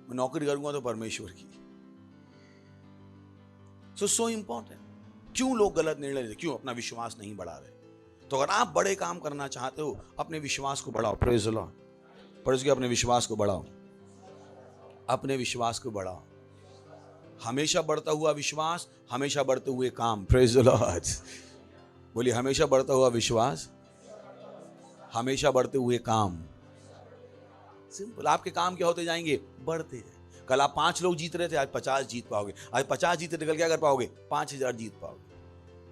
मैं नौकरी करूंगा तो परमेश्वर की। So important. क्यों लोग गलत निर्णय लेते? क्यों अपना विश्वास नहीं बढ़ा रहे? तो अगर आप बड़े काम करना चाहते हो, अपने विश्वास को बढ़ाओ। Praise the Lord. पर उसके अपने विश्वास को बढ़ाओ, अपने विश्वास को बढ़ाओ। हमेशा बढ़ता हुआ विश्वास, हमेशा बढ़ते हुए काम। Praise the Lord. बोलिए हमेशा बढ़ता हुआ विश्वास, हमेशा बढ़ते हुए काम। सिंपल। आपके काम क्या होते जाएंगे? बढ़ते जाएंगे। कल आप 5 लोग जीत रहे थे, आज 50 जीत पाओगे। आज 50 जीते थे, कल क्या कर पाओगे? 5000 जीत पाओगे।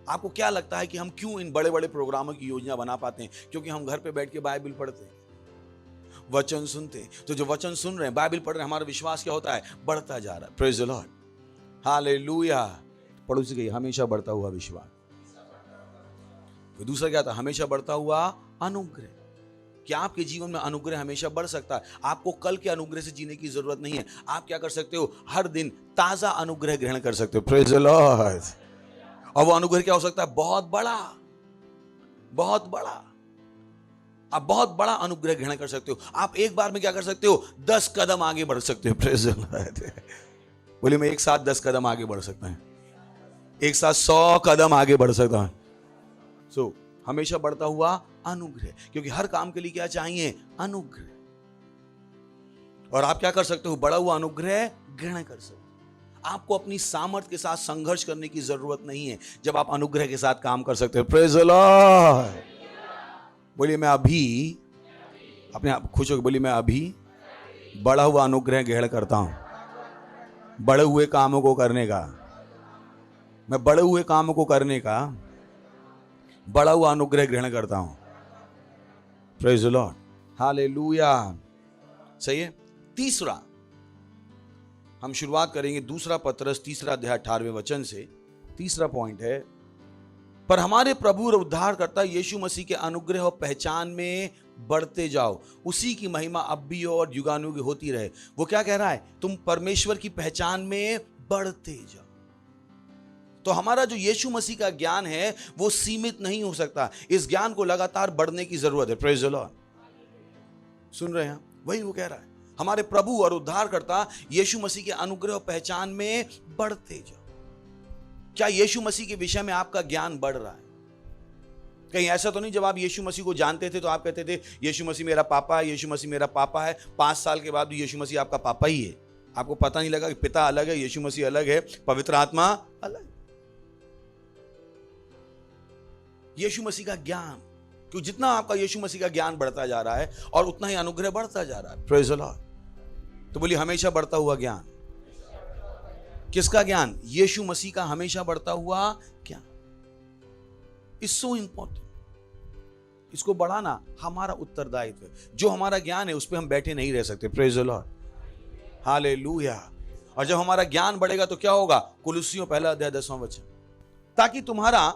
आपको क्या लगता है कि हम क्यों इन बड़े बड़े प्रोग्रामों की योजना बना पाते हैं? क्योंकि हम घर पे बैठ के बाइबल पढ़ते हैं, वचन सुनते हैं। तो जो वचन सुन रहे हैं, बाइबल पढ़ रहे हैं, हमारा विश्वास क्या होता है? बढ़ता जा रहा है। Praise the Lord. हालेलुया। पड़ोसी कहिए हमेशा बढ़ता हुआ विश्वास। दूसरा क्या था? हमेशा बढ़ता हुआ अनुग्रह। क्या आपके जीवन में अनुग्रह हमेशा बढ़ सकता है? आपको कल के अनुग्रह से जीने की जरूरत नहीं है। आप क्या कर सकते हो? हर दिन ताजा अनुग्रह ग्रहण कर सकते हो। Praise the Lord. और वो अनुग्रह क्या हो सकता है? बहुत बड़ा, बहुत बड़ा। आप बहुत बड़ा अनुग्रह ग्रहण कर सकते हो। आप एक बार में क्या कर सकते हो? 10 कदम आगे बढ़ सकते हो। Praise the Lord. बोले मैं एक साथ 10 कदम आगे बढ़ सकता हूं, एक साथ 100 कदम आगे बढ़ सकता हूं। सो हमेशा बढ़ता हुआ अनुग्रह, क्योंकि हर काम के लिए क्या चाहिए? अनुग्रह। और आप क्या कर सकते हो? बड़ा हुआ अनुग्रह ग्रहण कर सकते हो। आपको अपनी सामर्थ्य के साथ संघर्ष करने की जरूरत नहीं है जब आप अनुग्रह के साथ काम कर सकते हो। Praise the Lord. बोलिए मैं अभी, अपने आप खुश होकर बोलिए मैं अभी बड़ा हुआ अनुग्रह ग्रहण करता हूं। बड़े हुए कामों को करने का, मैं बड़े हुए कामों को करने का बड़ा हुआ अनुग्रह ग्रहण करता हूं। Praise the Lord. हालेलुया। सही है। तीसरा, हम शुरुआत करेंगे दूसरा पतरस 3 अध्याय 18वें वचन से। तीसरा पॉइंट है, पर हमारे प्रभु और उद्धारकर्ता यीशु मसीह के अनुग्रह और पहचान में बढ़ते जाओ, उसी की महिमा अब भी और युगानुयुग होती रहे। वो क्या कह रहा है? तुम परमेश्वर की पहचान में बढ़ते जाओ। तो हमारा जो यीशु मसीह का ज्ञान है वो सीमित नहीं हो सकता। इस ज्ञान को लगातार बढ़ने की जरूरत है। Praise the Lord. सुन रहे हैं? वही वो कह रहा है, हमारे प्रभु और उद्धारकर्ता यीशु मसीह के अनुग्रह और पहचान में बढ़ते जाओ। क्या यीशु मसीह के विषय में आपका ज्ञान बढ़ रहा है? कहीं ऐसा तो नहीं जब आप यीशु मसीह को जानते थे तो आप कहते थे यीशु मसीह मेरा पापा है, यीशु मसीह मेरा पापा है। 5 साल के बाद भी यीशु मसीह आपका पापा ही है। आपको पता नहीं लगा कि पिता अलग है, यीशु मसीह अलग है, पवित्र आत्मा अलग। यीशु मसीह का ज्ञान, क्योंकि जितना आपका यीशु मसीह का ज्ञान बढ़ता जा रहा है और उतना ही अनुग्रह बढ़ता जा रहा है। Praise the Lord. तो बोलिए हमेशा बढ़ता हुआ ज्ञान। किसका ज्ञान? यीशु मसीह का हमेशा बढ़ता हुआ ज्ञान। It's so important. इसको बढ़ाना हमारा उत्तरदायित्व है। जो हमारा ज्ञान है उस पर हम बैठे नहीं रह सकते। Praise the Lord, hallelujah. और जब हमारा ज्ञान बढ़ेगा तो क्या होगा? कुलुस्सियों पहला अध्याय 10वां वचन, ताकि तुम्हारा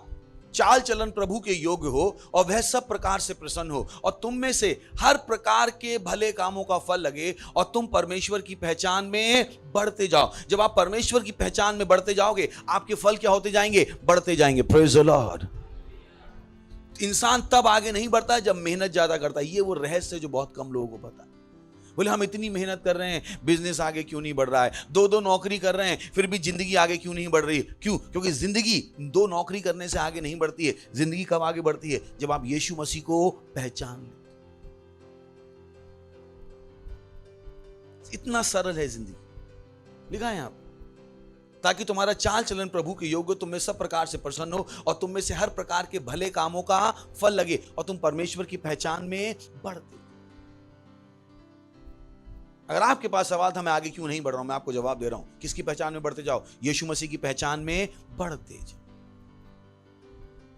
चाल चलन प्रभु के योग्य हो और वह सब प्रकार से प्रसन्न हो और तुम में से हर प्रकार के भले कामों का फल लगे और तुम परमेश्वर की पहचान में बढ़ते जाओ। जब आप परमेश्वर की पहचान में बढ़ते जाओगे, आपके फल क्या होते जाएंगे? बढ़ते जाएंगे। Praise the Lord. इंसान तब आगे नहीं बढ़ता है जब मेहनत ज्यादा करता है। ये वो रहस्य है जो बहुत कम लोगों को पता है। बोले हम इतनी मेहनत कर रहे हैं, बिजनेस आगे क्यों नहीं बढ़ रहा है? दो नौकरी कर रहे हैं, फिर भी जिंदगी आगे क्यों नहीं बढ़ रही? क्यों? क्योंकि जिंदगी 2 नौकरी करने से आगे नहीं बढ़ती है। जिंदगी कब आगे बढ़ती है? जब आप यीशु मसीह को पहचान लें। इतना सरल है जिंदगी। लिखा है आप, ताकि तुम्हारा चाल चलन प्रभु के योग्य, तुम में सब प्रकार से प्रसन्न हो और तुम में से हर प्रकार के भले कामों का फल लगे और तुम परमेश्वर की पहचान में बढ़ते। अगर आपके पास सवाल था मैं आगे क्यों नहीं बढ़ रहा हूं, मैं आपको जवाब दे रहा हूं। किसकी पहचान में बढ़ते जाओ? यीशु मसीह की पहचान में बढ़ते जाओ।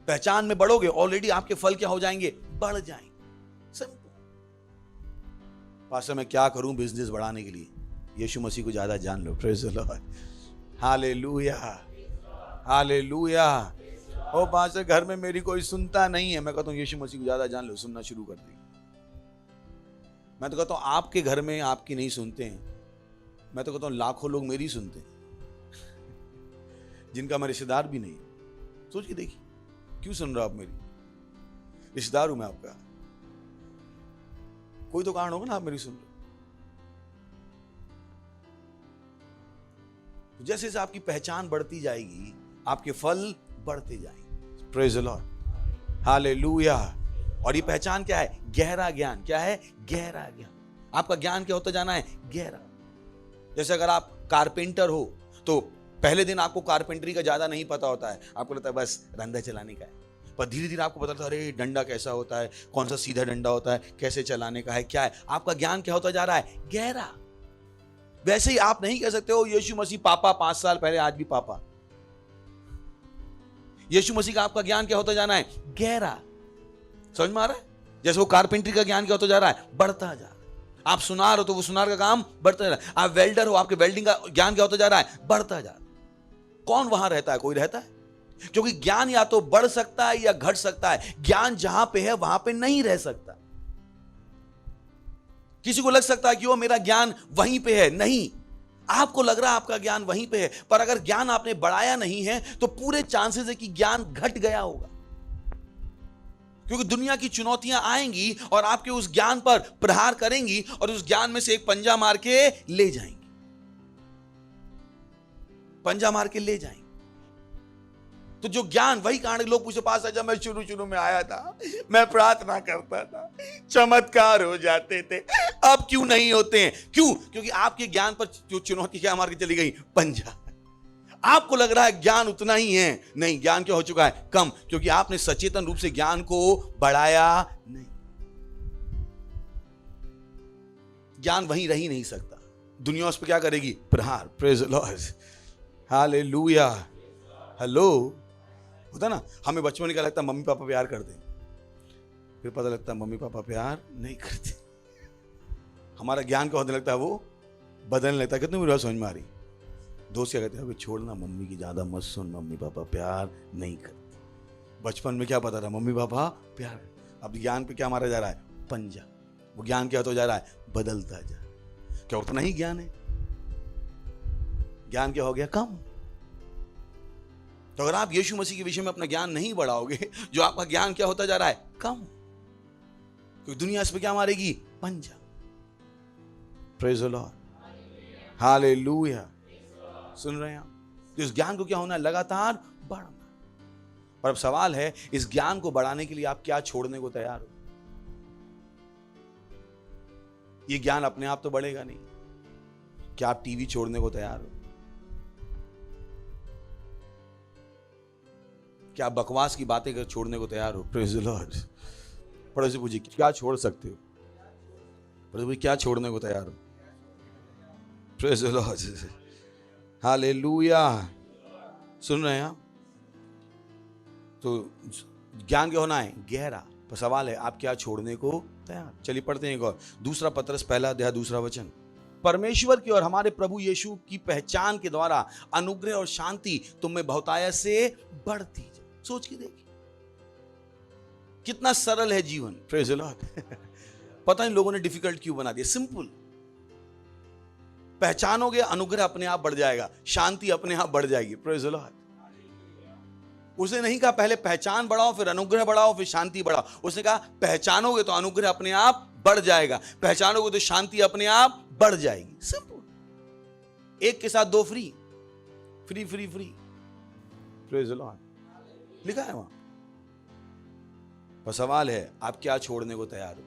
पहचान में बढ़ोगे, ऑलरेडी आपके फल क्या हो जाएंगे? बढ़ जाएंगे। सिंपल। पास्टर मैं क्या करूं बिजनेस बढ़ाने के लिए? यीशु मसीह को ज्यादा जान लो। Praise the Lord, hallelujah, hallelujah. ओ पास्टर घर में मेरी कोई सुनता नहीं है। मैं कहता हूं यीशु मसीह को ज्यादा जान लो, सुनना शुरू कर दी। मैं तो कहता हूं आपके घर में आपकी नहीं सुनते हैं। मैं तो कहता हूं लाखों लोग मेरी सुनते हैं जिनका मैं रिश्तेदार भी नहीं। सोच के देखिए, क्यों सुन रहे हो आप मेरी? रिश्तेदार हूं मैं आपका, कोई तो कारण होगा ना आप मेरी सुन रहे हो। जैसे जैसे आपकी पहचान बढ़ती जाएगी, आपके फल बढ़ते जाएंगे। Praise the Lord, hallelujah. और ये पहचान क्या है? गहरा ज्ञान। क्या है? गहरा ज्ञान। आपका ज्ञान क्या होता जाना है? गहरा। जैसे अगर आप कारपेंटर हो तो पहले दिन आपको कारपेंटरी का ज्यादा नहीं पता होता है, आपको लगता है बस डंडा चलाने का है। पर धीरे धीरे आपको पता चलता है अरे डंडा कैसा होता है, कौन सा सीधा डंडा होता है, कैसे चलाने का है, क्या है। आपका ज्ञान क्या होता जा रहा है? गहरा। वैसे ही आप नहीं कह सकते हो यीशु मसीह पापा 5 साल पहले, आज भी पापा। यीशु मसीह का आपका ज्ञान क्या होता जाना है? गहरा। समझ में आ रहा है? जैसे वो कारपेंटरी का ज्ञान क्या होता जा रहा है? बढ़ता जा रहा है। आप सुनार हो तो वो सुनार का काम बढ़ता जा रहा है। आप वेल्डर हो, आपके वेल्डिंग का ज्ञान क्या होता जा रहा है? बढ़ता जा रहा है। कौन वहां रहता है? कोई रहता है? क्योंकि ज्ञान या तो बढ़ सकता है या घट सकता है। ज्ञान जहां पे है वहां पे नहीं रह सकता। किसी को लग सकता है कि वो मेरा ज्ञान वहीं पे है। नहीं, आपको लग रहा है आपका ज्ञान वहीं पे है, पर अगर ज्ञान आपने बढ़ाया नहीं है तो पूरे चांसेस है कि ज्ञान घट गया होगा। क्योंकि दुनिया की चुनौतियां आएंगी और आपके उस ज्ञान पर प्रहार करेंगी और उस ज्ञान में से एक पंजा मार के ले जाएंगी। पंजा मार के ले जाएंगे। तो जो ज्ञान, वही कारण लोग पूछे पास जब मैं शुरू में आया था, मैं प्रार्थना करता था, चमत्कार हो जाते थे, अब क्यों नहीं होते हैं? क्यों? क्योंकि आपके ज्ञान पर जो चुनौती क्या मार के चली गई? पंजा। आपको लग रहा है ज्ञान उतना ही है, नहीं, ज्ञान क्या हो चुका है? कम। क्योंकि आपने सचेतन रूप से ज्ञान को बढ़ाया नहीं। ज्ञान वहीं रह ही नहीं सकता। दुनिया उस पर क्या करेगी? प्रहार। Praise the Lord, hallelujah. Hello, होता ना, हमें बचपन में क्या लगता है? मम्मी पापा प्यार करते हैं, फिर पता लगता है मम्मी पापा प्यार नहीं करते। हमारा ज्ञान क्या होने लगता है? वो बदलने लगता है। कितनी बुरी बात समझ में आ रही? दोस्त क्या कहते हैं? छोड़ना, मम्मी की ज्यादा मत सुन, मम्मी पापा प्यार नहीं करते। बचपन में क्या पता था? मम्मी पापा प्यार। अब ज्ञान पे क्या मारा जा रहा है? पंजा। वो ज्ञान क्या होता जा रहा है? बदलता जा रहा है। क्या उतना ही ज्ञान है? ज्ञान क्या हो गया? कम। तो अगर आप यीशु मसीह के विषय में अपना ज्ञान नहीं बढ़ाओगे, जो आपका ज्ञान क्या होता जा रहा है? कम। क्योंकि दुनिया इस पे क्या मारेगी? पंजा। Praise the Lord, hallelujah. सुन रहे हैं आप? तो इस ज्ञान को क्या होना है? लगातार बढ़ना। और अब सवाल है, इस ज्ञान को बढ़ाने के लिए आप क्या छोड़ने को तैयार हो? ये ज्ञान अपने आप तो बढ़ेगा नहीं। क्या आप टीवी छोड़ने को तैयार हो? क्या आप बकवास की बातें कर छोड़ने को तैयार हो? Praise the Lord. पड़ोसी पूछिए क्या छोड़ सकते हो? पड़ोसी क्या छोड़ने को तैयार हो? Praise the Lord, hallelujah. सुन रहे हैं आप? तो ज्ञान क्या होना है? गहरा। पर सवाल है आप क्या छोड़ने को तैयार। चलिए पढ़ते हैं एक और, दूसरा पतरस पहला अध्याय दूसरा वचन। परमेश्वर की और हमारे प्रभु यीशु की पहचान के द्वारा अनुग्रह और शांति तुम में बहुतायत से बढ़ती जाए। सोच के देखिए कितना सरल है जीवन। Praise the Lord. पता नहीं लोगों ने डिफिकल्ट क्यों बना दिया। सिंपल, पहचानोगे अनुग्रह अपने आप बढ़ जाएगा, शांति अपने आप बढ़ जाएगी। Praise the Lord. उसने नहीं कहा पहले पहचान बढ़ाओ फिर अनुग्रह बढ़ाओ फिर शांति बढ़ाओ। उसने कहा पहचानोगे तो अनुग्रह अपने आप बढ़ जाएगा, पहचानोगे तो शांति अपने आप बढ़ जाएगी। सिंपल, एक के साथ दो free, free free free. Praise the Lord लिखा है वहां। पर सवाल है आप क्या छोड़ने को तैयार हो,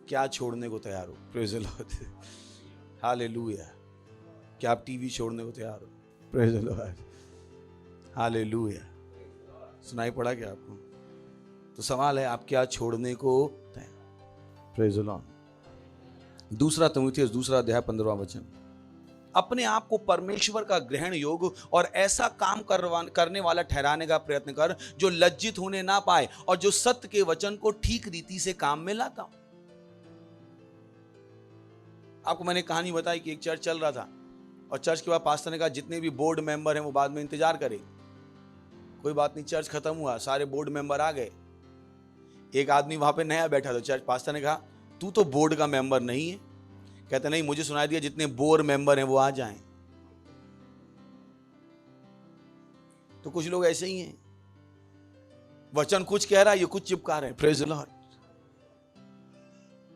क्या छोड़ने को तैयार हो। Praise the Lord. हालेलुया। क्या आप टीवी छोड़ने को तैयार हो। Praise the Lord. हालेलुया। सुनाई पड़ा क्या आपको। तो सवाल है आप क्या छोड़ने को तैयार। Praise the Lord. दूसरा तीमुथियुस दूसरा अध्याय 15वां वचन। अपने आप को परमेश्वर का ग्रहण योग्य और ऐसा काम करने वाला ठहराने का प्रयत्न कर जो लज्जित होने ना पाए और जो सत्य के वचन को ठीक रीति से काम में लाता हूं। आपको मैंने कहानी बताई कि एक चर्च चल रहा था और चर्च के बाद पास्टर ने कहा जितने भी बोर्ड मेंबर हैं वो बाद में इंतजार करें। कोई बात नहीं, चर्च खत्म हुआ, सारे बोर्ड मेंबर आ गए। एक आदमी वहां पे नया बैठा था। चर्च पास्टर ने कहा तू तो बोर्ड का मेंबर नहीं है। कहते नहीं, मुझे सुनाई दिया जितने बोर्ड मेंबर हैं वो आ जाएं। तो कुछ लोग ऐसे ही हैं, वचन कुछ कह रहा है, ये कुछ चिपका रहे हैं। Praise the Lord.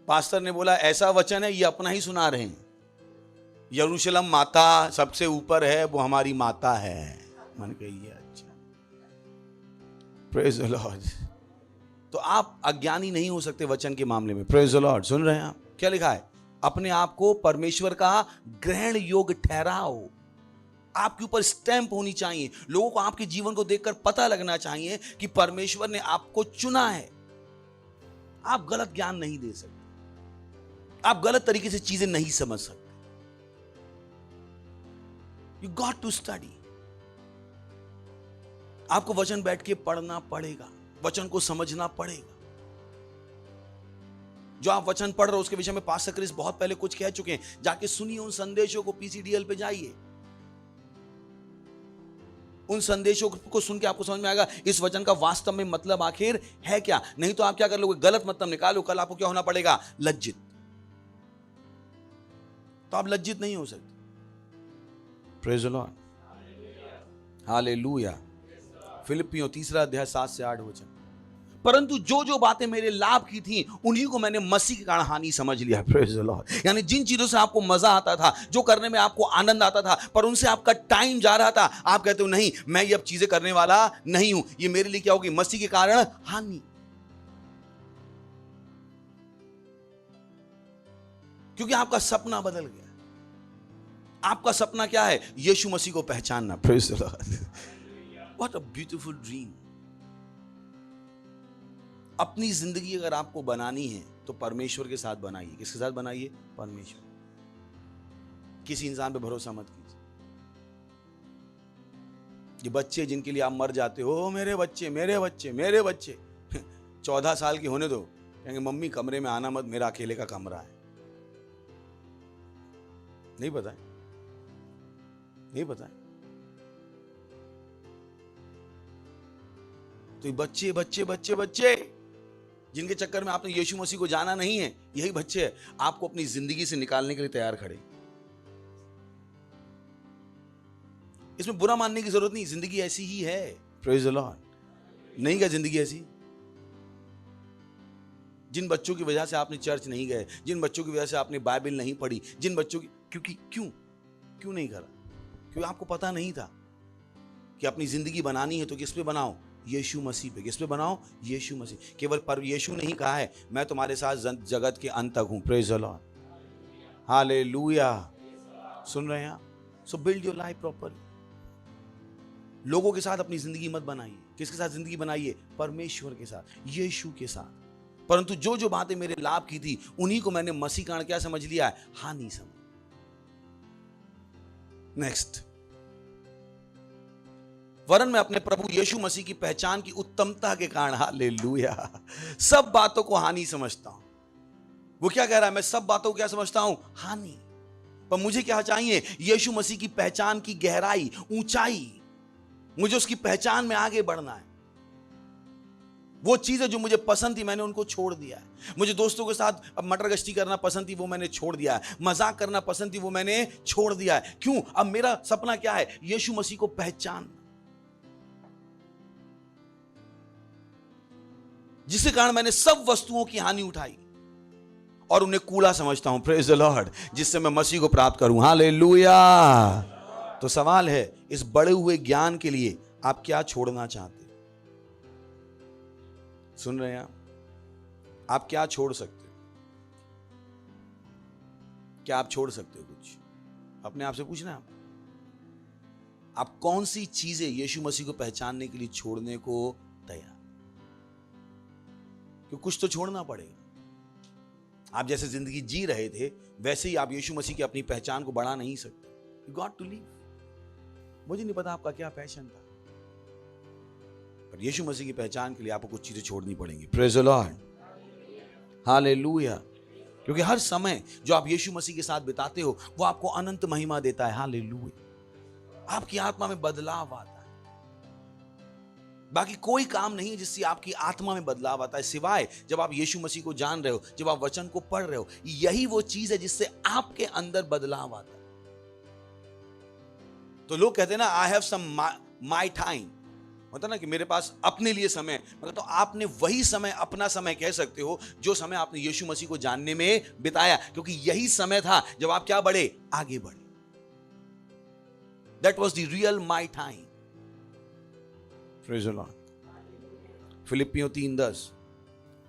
पास्टर ने बोला ऐसा वचन है, ये अपना ही सुना रहे हैं। यरूशलेम माता सबसे ऊपर है, वो हमारी माता है। मन कहिए अच्छा। Praise the Lord. तो आप अज्ञानी नहीं हो सकते वचन के मामले में। Praise the Lord. सुन रहे हैं आप क्या लिखा है। अपने आप को परमेश्वर का ग्रहण योग्य ठहराओ। आपके ऊपर स्टैंप होनी चाहिए। लोगों को आपके जीवन को देखकर पता लगना चाहिए कि परमेश्वर ने आपको चुना है। आप गलत ज्ञान नहीं दे सकते, आप गलत तरीके से चीजें नहीं समझ सकते। You got to study. आपको वचन बैठ के पढ़ना पड़ेगा, वचन को समझना पड़ेगा। जो आप वचन पढ़ रहे हो उसके विषय में पास्टर क्रिस बहुत पहले कुछ कह चुके हैं। जाके सुनिए उन संदेशों को, पीसीडीएल पे जाइए। उन संदेशों को सुन के आपको समझ में आएगा इस वचन का वास्तव में मतलब आखिर है क्या। नहीं तो आप क्या कर लोगे, गलत मतलब निकालो, कल आपको क्या होना पड़ेगा, लज्जित। तो आप लज्जित नहीं हो सकते। Praise the Lord. हालेलुया। फिलिपियों तीसरा अध्याय 7 से 8 वचन। परंतु जो जो बातें मेरे लाभ की थी उन्हीं को मैंने मसीह के कारण हानि समझ लिया। Praise the Lord. यानी जिन चीजों से आपको मजा आता था, जो करने में आपको आनंद आता था, पर उनसे आपका टाइम जा रहा था, आप कहते हो नहीं मैं ये अब चीजें करने वाला नहीं हूं, ये मेरे लिए क्या होगी, मसीह के कारण हानि। क्योंकि आपका सपना बदल गया। आपका सपना क्या है, यीशु मसीह को पहचानना। Praise the Lord. What a beautiful dream. अपनी जिंदगी अगर आपको बनानी है तो परमेश्वर के साथ बनाइए। किसके साथ बनाइए, परमेश्वर। किसी इंसान पे भरोसा मत कीजिए। ये बच्चे जिनके लिए आप मर जाते हो, मेरे बच्चे मेरे बच्चे मेरे बच्चे 14 साल के होने दो, कहेंगे मम्मी कमरे में आना मत, मेरा अकेले का कमरा है। नहीं पता है, नहीं पता है। तो बच्चे बच्चे बच्चे बच्चे जिनके चक्कर में आपने यीशु मसीह को जाना नहीं है, यही बच्चे हैं आपको अपनी जिंदगी से निकालने के लिए तैयार खड़े। इसमें बुरा मानने की जरूरत नहीं, जिंदगी ऐसी ही है। Praise the Lord. नहीं क्या जिंदगी ऐसी। जिन बच्चों की वजह से आपने चर्च नहीं गए, जिन बच्चों की वजह से आपने बाइबल नहीं पढ़ी, जिन बच्चों की क्यों नहीं करा, क्योंकि आपको पता नहीं था कि अपनी जिंदगी बनानी है तो किस पे बनाओ, यीशु मसीह पे। किस पे बनाओ, यीशु मसीह। केवल पर यीशु नहीं कहा है मैं तुम्हारे साथ जगत के अंत तक हूं। Praise the Lord. हालेलुया। सुन रहे हैं आप। सो बिल्ड योर लाइफ प्रॉपर्ली। लोगों के साथ अपनी जिंदगी मत बनाइए। किसके साथ जिंदगी बनाइए, परमेश्वर के साथ, यीशु के साथ। परंतु जो जो बातें मेरे लाभ की थी उन्हीं को मैंने मसीह कारण क्या समझ लिया है, हानि समझ। नेक्स्ट वरन मैं अपने प्रभु यीशु मसीह की पहचान की उत्तमता के कारण, हालेलुया, सब बातों को हानि समझता हूं। वो क्या कह रहा है? मैं सब बातों को क्या समझता हूं? हानि। पर मुझे क्या चाहिए? यीशु मसीह की पहचान की गहराई, ऊंचाई। मुझे उसकी पहचान में आगे बढ़ना है। वो चीजें जो मुझे पसंद थी मैंने उनको छोड़ दिया है। मुझे दोस्तों के साथ अब मटर गश्ती करना पसंद थी, वो मैंने छोड़ दिया है। मजाक करना पसंद थी, वो मैंने छोड़ दिया है। क्यों? अब मेरा सपना क्या है? यीशु मसीह को पहचान, जिसके कारण मैंने सब वस्तुओं की हानि उठाई और उन्हें कूड़ा समझता हूं, प्रेज द लॉर्ड, जिससे मैं मसीह को प्राप्त करूं, हालेलुया। तो सवाल है, इस बढ़े हुए ज्ञान के लिए आप क्या छोड़ना चाहते हैं? सुन रहे हैं आप क्या छोड़ सकते हो? क्या आप छोड़ सकते हो? कुछ अपने आप से पूछना है आप कौन सी चीजें यीशु मसीह को पहचानने के लिए छोड़ने को तैयार? क्योंकि कुछ तो छोड़ना पड़ेगा। आप जैसे जिंदगी जी रहे थे वैसे ही आप यीशु मसीह की अपनी पहचान को बढ़ा नहीं सकते। You got to leave. मुझे नहीं पता आपका क्या पैशन था, पर यीशु मसीह की पहचान के लिए आपको कुछ चीजें छोड़नी पड़ेंगी। Praise the Lord, hallelujah. क्योंकि हर समय जो आप यीशु मसीह के साथ बिताते हो वो आपको अनंत महिमा देता है, हालेलुया। आपकी आत्मा में बदलाव आता है। बाकी कोई काम नहीं है जिससे आपकी आत्मा में बदलाव आता है, सिवाय जब आप यीशु मसीह को जान रहे हो, जब आप वचन को पढ़ रहे हो। यही वो चीज है जिससे आपके अंदर बदलाव आता है। तो लोग कहते हैं ना, I have some my time, होता ना कि मेरे पास अपने लिए समय। मतलब तो आपने वही समय अपना समय कह सकते हो जो समय आपने यीशु मसीह को जानने में बिताया, क्योंकि यही समय था जब आप क्या बढ़े? आगे बढ़े। That was the real my time. Praise the lord. फिलिपियों 3:10,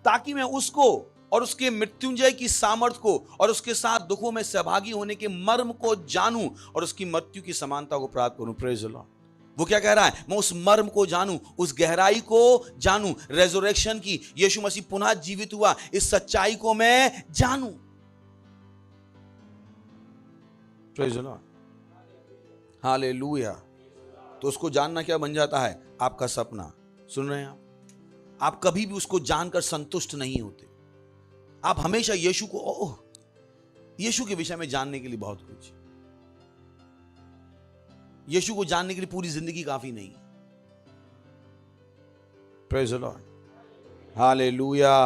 ताकि मैं उसको और उसके मृत्युंजय की सामर्थ को और उसके साथ दुखों में सहभागी होने के मर्म को जानूं और उसकी मृत्यु की समानता को प्राप्त करूं। Praise the Lord. वो क्या कह रहा है? मैं उस मर्म को जानूं, उस गहराई को जानूं, रेजरेक्शन की, यीशु मसीह पुनः जीवित हुआ, इस सच्चाई को मैं जानूं। Praise the Lord, hallelujah. तो उसको जानना क्या बन जाता है? आपका सपना। सुन रहे हैं आप कभी भी उसको जानकर संतुष्ट नहीं होते। आप हमेशा यीशु को, यीशु के विषय में जानने के लिए बहुत कुछ, यीशु को जानने के लिए पूरी जिंदगी काफी नहीं। Praise the Lord, hallelujah.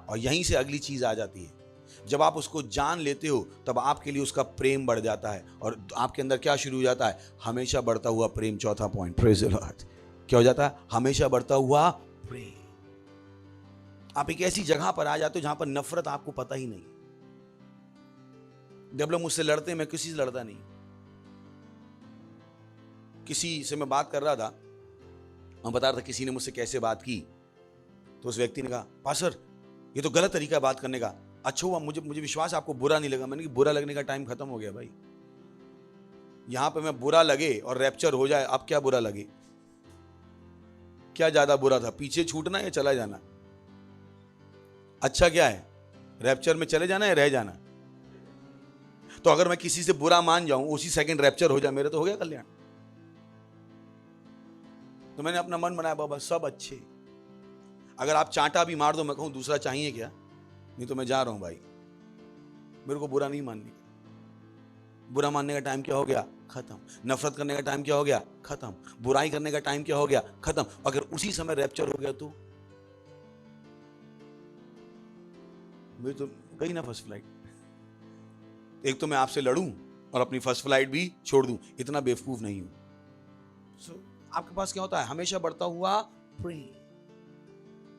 और यहीं से अगली चीज आ जाती है। जब आप उसको जान लेते हो तब आपके लिए उसका प्रेम बढ़ जाता है और आपके अंदर क्या शुरू हो जाता है? हमेशा बढ़ता हुआ प्रेम। चौथा पॉइंट, प्रेज़ द लॉर्ड, क्या हो जाता है? हमेशा बढ़ता हुआ प्रेम। आप एक ऐसी जगह पर आ जाते हो जहां पर नफरत आपको पता ही नहीं। जब लोग मुझसे लड़ते हैं, मैं किसी से लड़ता नहीं। किसी से मैं बात कर रहा था, मैं बता रहा था किसी ने मुझसे कैसे बात की, तो उस व्यक्ति ने कहा, पास्टर ये तो गलत तरीका है बात करने का। अच्छा हुआ, मुझे विश्वास आपको बुरा नहीं लगा। मैंने कहा बुरा लगने का टाइम खत्म हो गया भाई। यहां पे मैं बुरा लगे और रैप्चर हो जाए, अब क्या बुरा लगे? क्या ज्यादा बुरा था, पीछे छूटना या चला जाना? अच्छा क्या है, रैप्चर में चले जाना या रह जाना? तो अगर मैं किसी से बुरा मान जाऊं, उसी सेकंड रैप्चर हो जाए, मेरा तो हो गया कल्याण। तो मैंने अपना मन बनाया, बाबा सब अच्छे, अगर आप चांटा भी मार दो, मैं कहूं दूसरा चाहिए क्या? नहीं तो मैं जा रहा हूं भाई, मेरे को बुरा नहीं मानने का। बुरा मानने का टाइम क्या हो गया? खत्म। नफरत करने का टाइम क्या हो गया? खत्म। बुराई करने का टाइम क्या हो गया? खत्म। अगर उसी समय रैप्चर हो गया तो मेरी तो गई ना फर्स्ट फ्लाइट। एक तो मैं आपसे लड़ूं और अपनी फर्स्ट फ्लाइट भी छोड़ दूं, इतना बेवकूफ नहीं हूं। आपके पास क्या होता है? हमेशा बढ़ता हुआ प्रेम।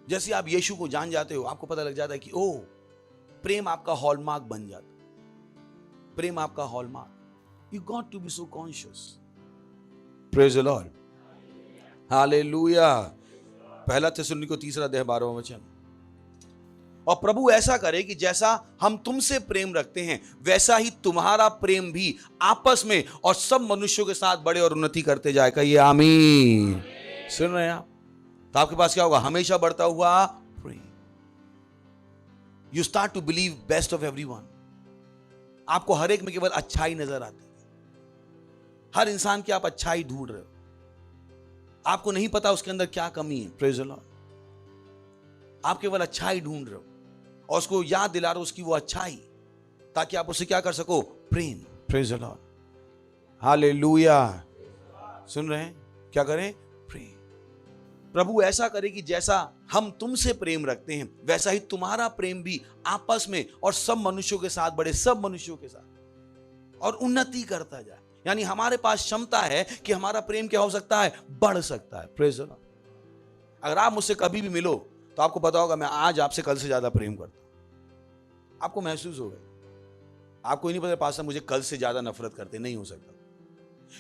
जैसे आप यीशु को जान जाते हो, आपको पता लग जाता है कि ओ, प्रेम आपका हॉलमार्क बन जाता है। प्रेम आपका hallmark. You got to be so conscious. Praise the Lord, hallelujah. पहला थिस्सलुनीकियों 3:12 और प्रभु ऐसा करे कि जैसा हम तुमसे प्रेम रखते हैं वैसा ही तुम्हारा प्रेम भी आपस में और सब मनुष्यों के साथ बढ़े और उन्नति करते जाए। कहिए आमीन। सुन रहे हैं आप? तो आपके पास क्या होगा? हमेशा बढ़ता हुआ प्रेम। You start to believe best of everyone. आपको हर एक में केवल अच्छाई नजर आती है। हर इंसान की आप अच्छाई ढूंढ रहे हो। आपको नहीं पता उसके अंदर क्या कमी है। Praise the Lord. आप केवल अच्छाई ढूंढ रहे हो और उसको याद दिला रहे हो उसकी वो अच्छाई, ताकि आप उससे क्या कर सको, प्रेम। Praise the Lord. हालेलुया। सुन रहे हैं? क्या करें? प्रेम। प्रभु ऐसा करे कि जैसा हम तुमसे प्रेम रखते हैं वैसा ही तुम्हारा प्रेम भी आपस में और सब मनुष्यों के साथ बढ़े, सब मनुष्यों के साथ, और उन्नति करता जाए। यानी हमारे पास क्षमता है कि हमारा प्रेम क्या हो सकता है, बढ़ सकता है। Praise the Lord. अगर आप मुझसे कभी भी मिलो तो आपको पता होगा मैं आज आपसे कल से ज्यादा प्रेम करता हूं। आपको महसूस होगा। आपको ही नहीं पता पास्टर मुझे कल से ज्यादा नफरत करते, नहीं हो सकता।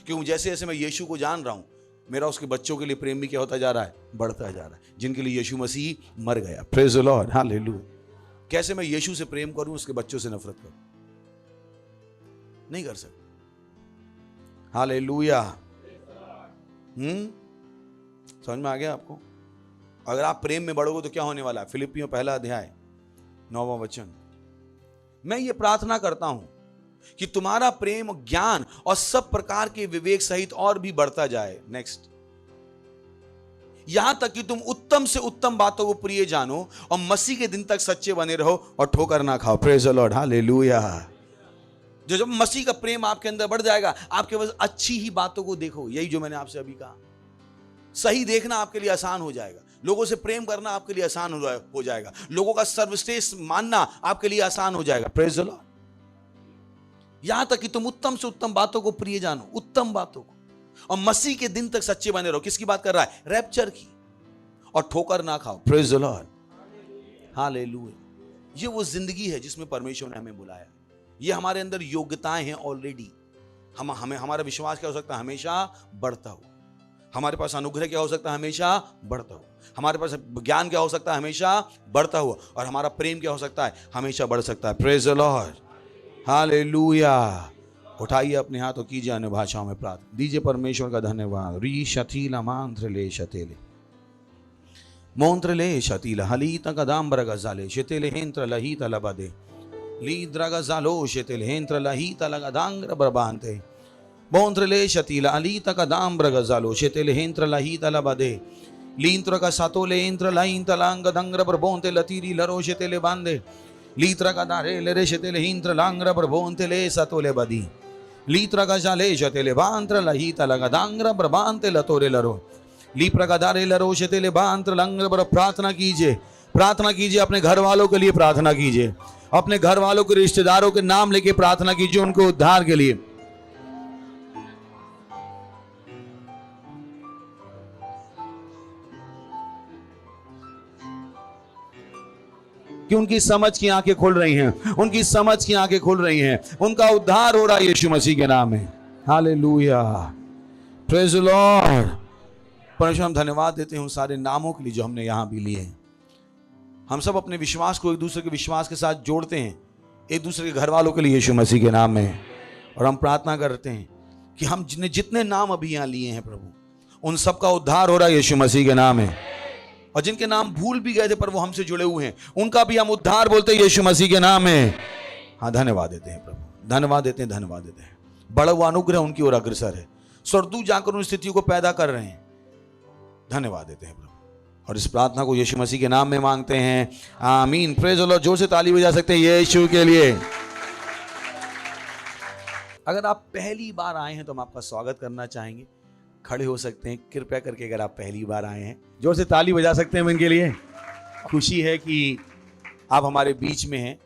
क्योंकि जैसे जैसे मैं यीशु को जान रहा हूं, मेरा उसके बच्चों के लिए प्रेम भी क्या होता जा रहा है, बढ़ता जा रहा है, जिनके लिए यीशु मसीह मर गया। Praise the Lord. हालेलुया। कैसे मैं यीशु से प्रेम करूं, उसके बच्चों से नफरत करूं? नहीं कर सकता। हालेलुया। समझ में आ गया आपको? अगर आप प्रेम में बढ़ोगे तो क्या होने वाला है? फिलिपियों 1 अध्याय 9वां वचन। मैं ये प्रार्थना करता हूं कि तुम्हारा प्रेम, ज्ञान और सब प्रकार के विवेक सहित और भी बढ़ता जाए। नेक्स्ट। यहां तक कि तुम उत्तम से उत्तम बातों को प्रिय जानो और मसीह के दिन तक सच्चे बने रहो और ठोकर ना खाओ। Praise the Lord. हालेलुया। जब मसीह का प्रेम आपके अंदर बढ़ जाएगा, आपके पास अच्छी ही बातों को देखो। यही जो मैंने आपसे अभी कहा, सही देखना आपके लिए आसान हो जाएगा। लोगों से प्रेम करना आपके लिए आसान हो जाएगा। लोगों का सर्वश्रेष्ठ मानना आपके लिए आसान हो जाएगा। Praise the Lord. यहां तक कि तुम उत्तम से उत्तम बातों को प्रिय जानो, उत्तम बातों को, और मसीह के दिन तक सच्चे बने रहो। किसकी बात कर रहा है? रैप्चर की। और ठोकर ना खाओ। Praise the Lord. हालेलुया। ये वो जिंदगी है जिसमें परमेश्वर ने हमें बुलाया। ये हमारे अंदर योग्यताएं हैं ऑलरेडी। हमें हमारा विश्वास क्या हो सकता है? हमेशा बढ़ता हो। हमारे पास अनुग्रह क्या हो सकता है? हमेशा बढ़ता हो। हमारे पास ज्ञान क्या हो सकता है? हमेशा बढ़ता हुआ। और हमारा प्रेम क्या हो सकता है? हमेशा बढ़ सकता है। Praise the Lord. हालेलुया। उठाइए अपने हाथ और कीजिए अन्य भाषाओं में प्रार्थना। दीजिए परमेश्वर का धन्यवाद। री शतीला मांत्र ले शतेले मोंत्र ले शतीला हलीत कदाम्बर गजाले शतेले हेंत्र लहित लबदे लीद्र गजालो शतेले हेंत्र लहित लगदांग्र बरबांते मोंत्र ले शतीला अलीत कदाम्बर गजालो शतेले हेंत्र लहित लबदे लींत्र का सातोले हेंत्र लहित लांग दंग्र बरबोंते लतीरी लरो शतेले बांधे लीत्र का दारे ले शतेले हिंत्र लांग्र बरबोंते ले सतोले बदी लीत्र का जाले शतेले बांत्र लहित लगदांग्र बरबांते लतोरे लरो लीप्र का दारे लरो शतेले बांत्र लंग्र बर। प्रार्थना कीजिए, प्रार्थना कीजिए। अपने घर वालों के लिए प्रार्थना कीजिए। अपने घर वालों के रिश्तेदारों के नाम लेके प्रार्थना कीजिए उनको उद्धार के लिए। कि उनकी समझ की आंखें खुल रही हैं, उनकी समझ की आंखें खुल रही हैं, उनका उद्धार हो रहा है यीशु मसीह के नाम में। हालेलुया। Praise the Lord. परमेश्वर हम धन्यवाद देते हैं उन सारे नामों के लिए जो हमने यहां भी लिए हैं। हम सब अपने विश्वास को एक दूसरे के विश्वास के साथ जोड़ते हैं, एक दूसरे के घर वालों के लिए यीशु मसीह के नाम में। और हम प्रार्थना करते हैं कि हम जितने नाम अभी यहां लिए हैं प्रभु, उन सबका उद्धार हो रहा है यीशु मसीह के नाम में। और जिनके नाम भूल भी गए थे पर वो हमसे जुड़े हुए हैं, उनका भी हम उद्धार बोलते हैं यीशु मसीह के नाम में। हाँ, धन्यवाद देते हैं प्रभु, धन्यवाद देते हैं, धन्यवाद देते हैं। बड़ा हुआ अनुग्रह उनकी ओर अग्रसर है। स्वर्गदूत जाकर उन स्थितियों को पैदा कर रहे हैं। धन्यवाद देते हैं प्रभु। और इस प्रार्थना को यीशु मसीह के नाम में मांगते हैं, आमीन। Praise the Lord. जोर से ताली बजा सकते हैं यीशु के लिए। अगर आप पहली बार आए हैं तो हम आपका स्वागत करना चाहेंगे। खड़े हो सकते हैं कृपया करके, अगर आप पहली बार आए हैं। जोर से ताली बजा सकते हैं इनके लिए। खुशी है कि आप हमारे बीच में हैं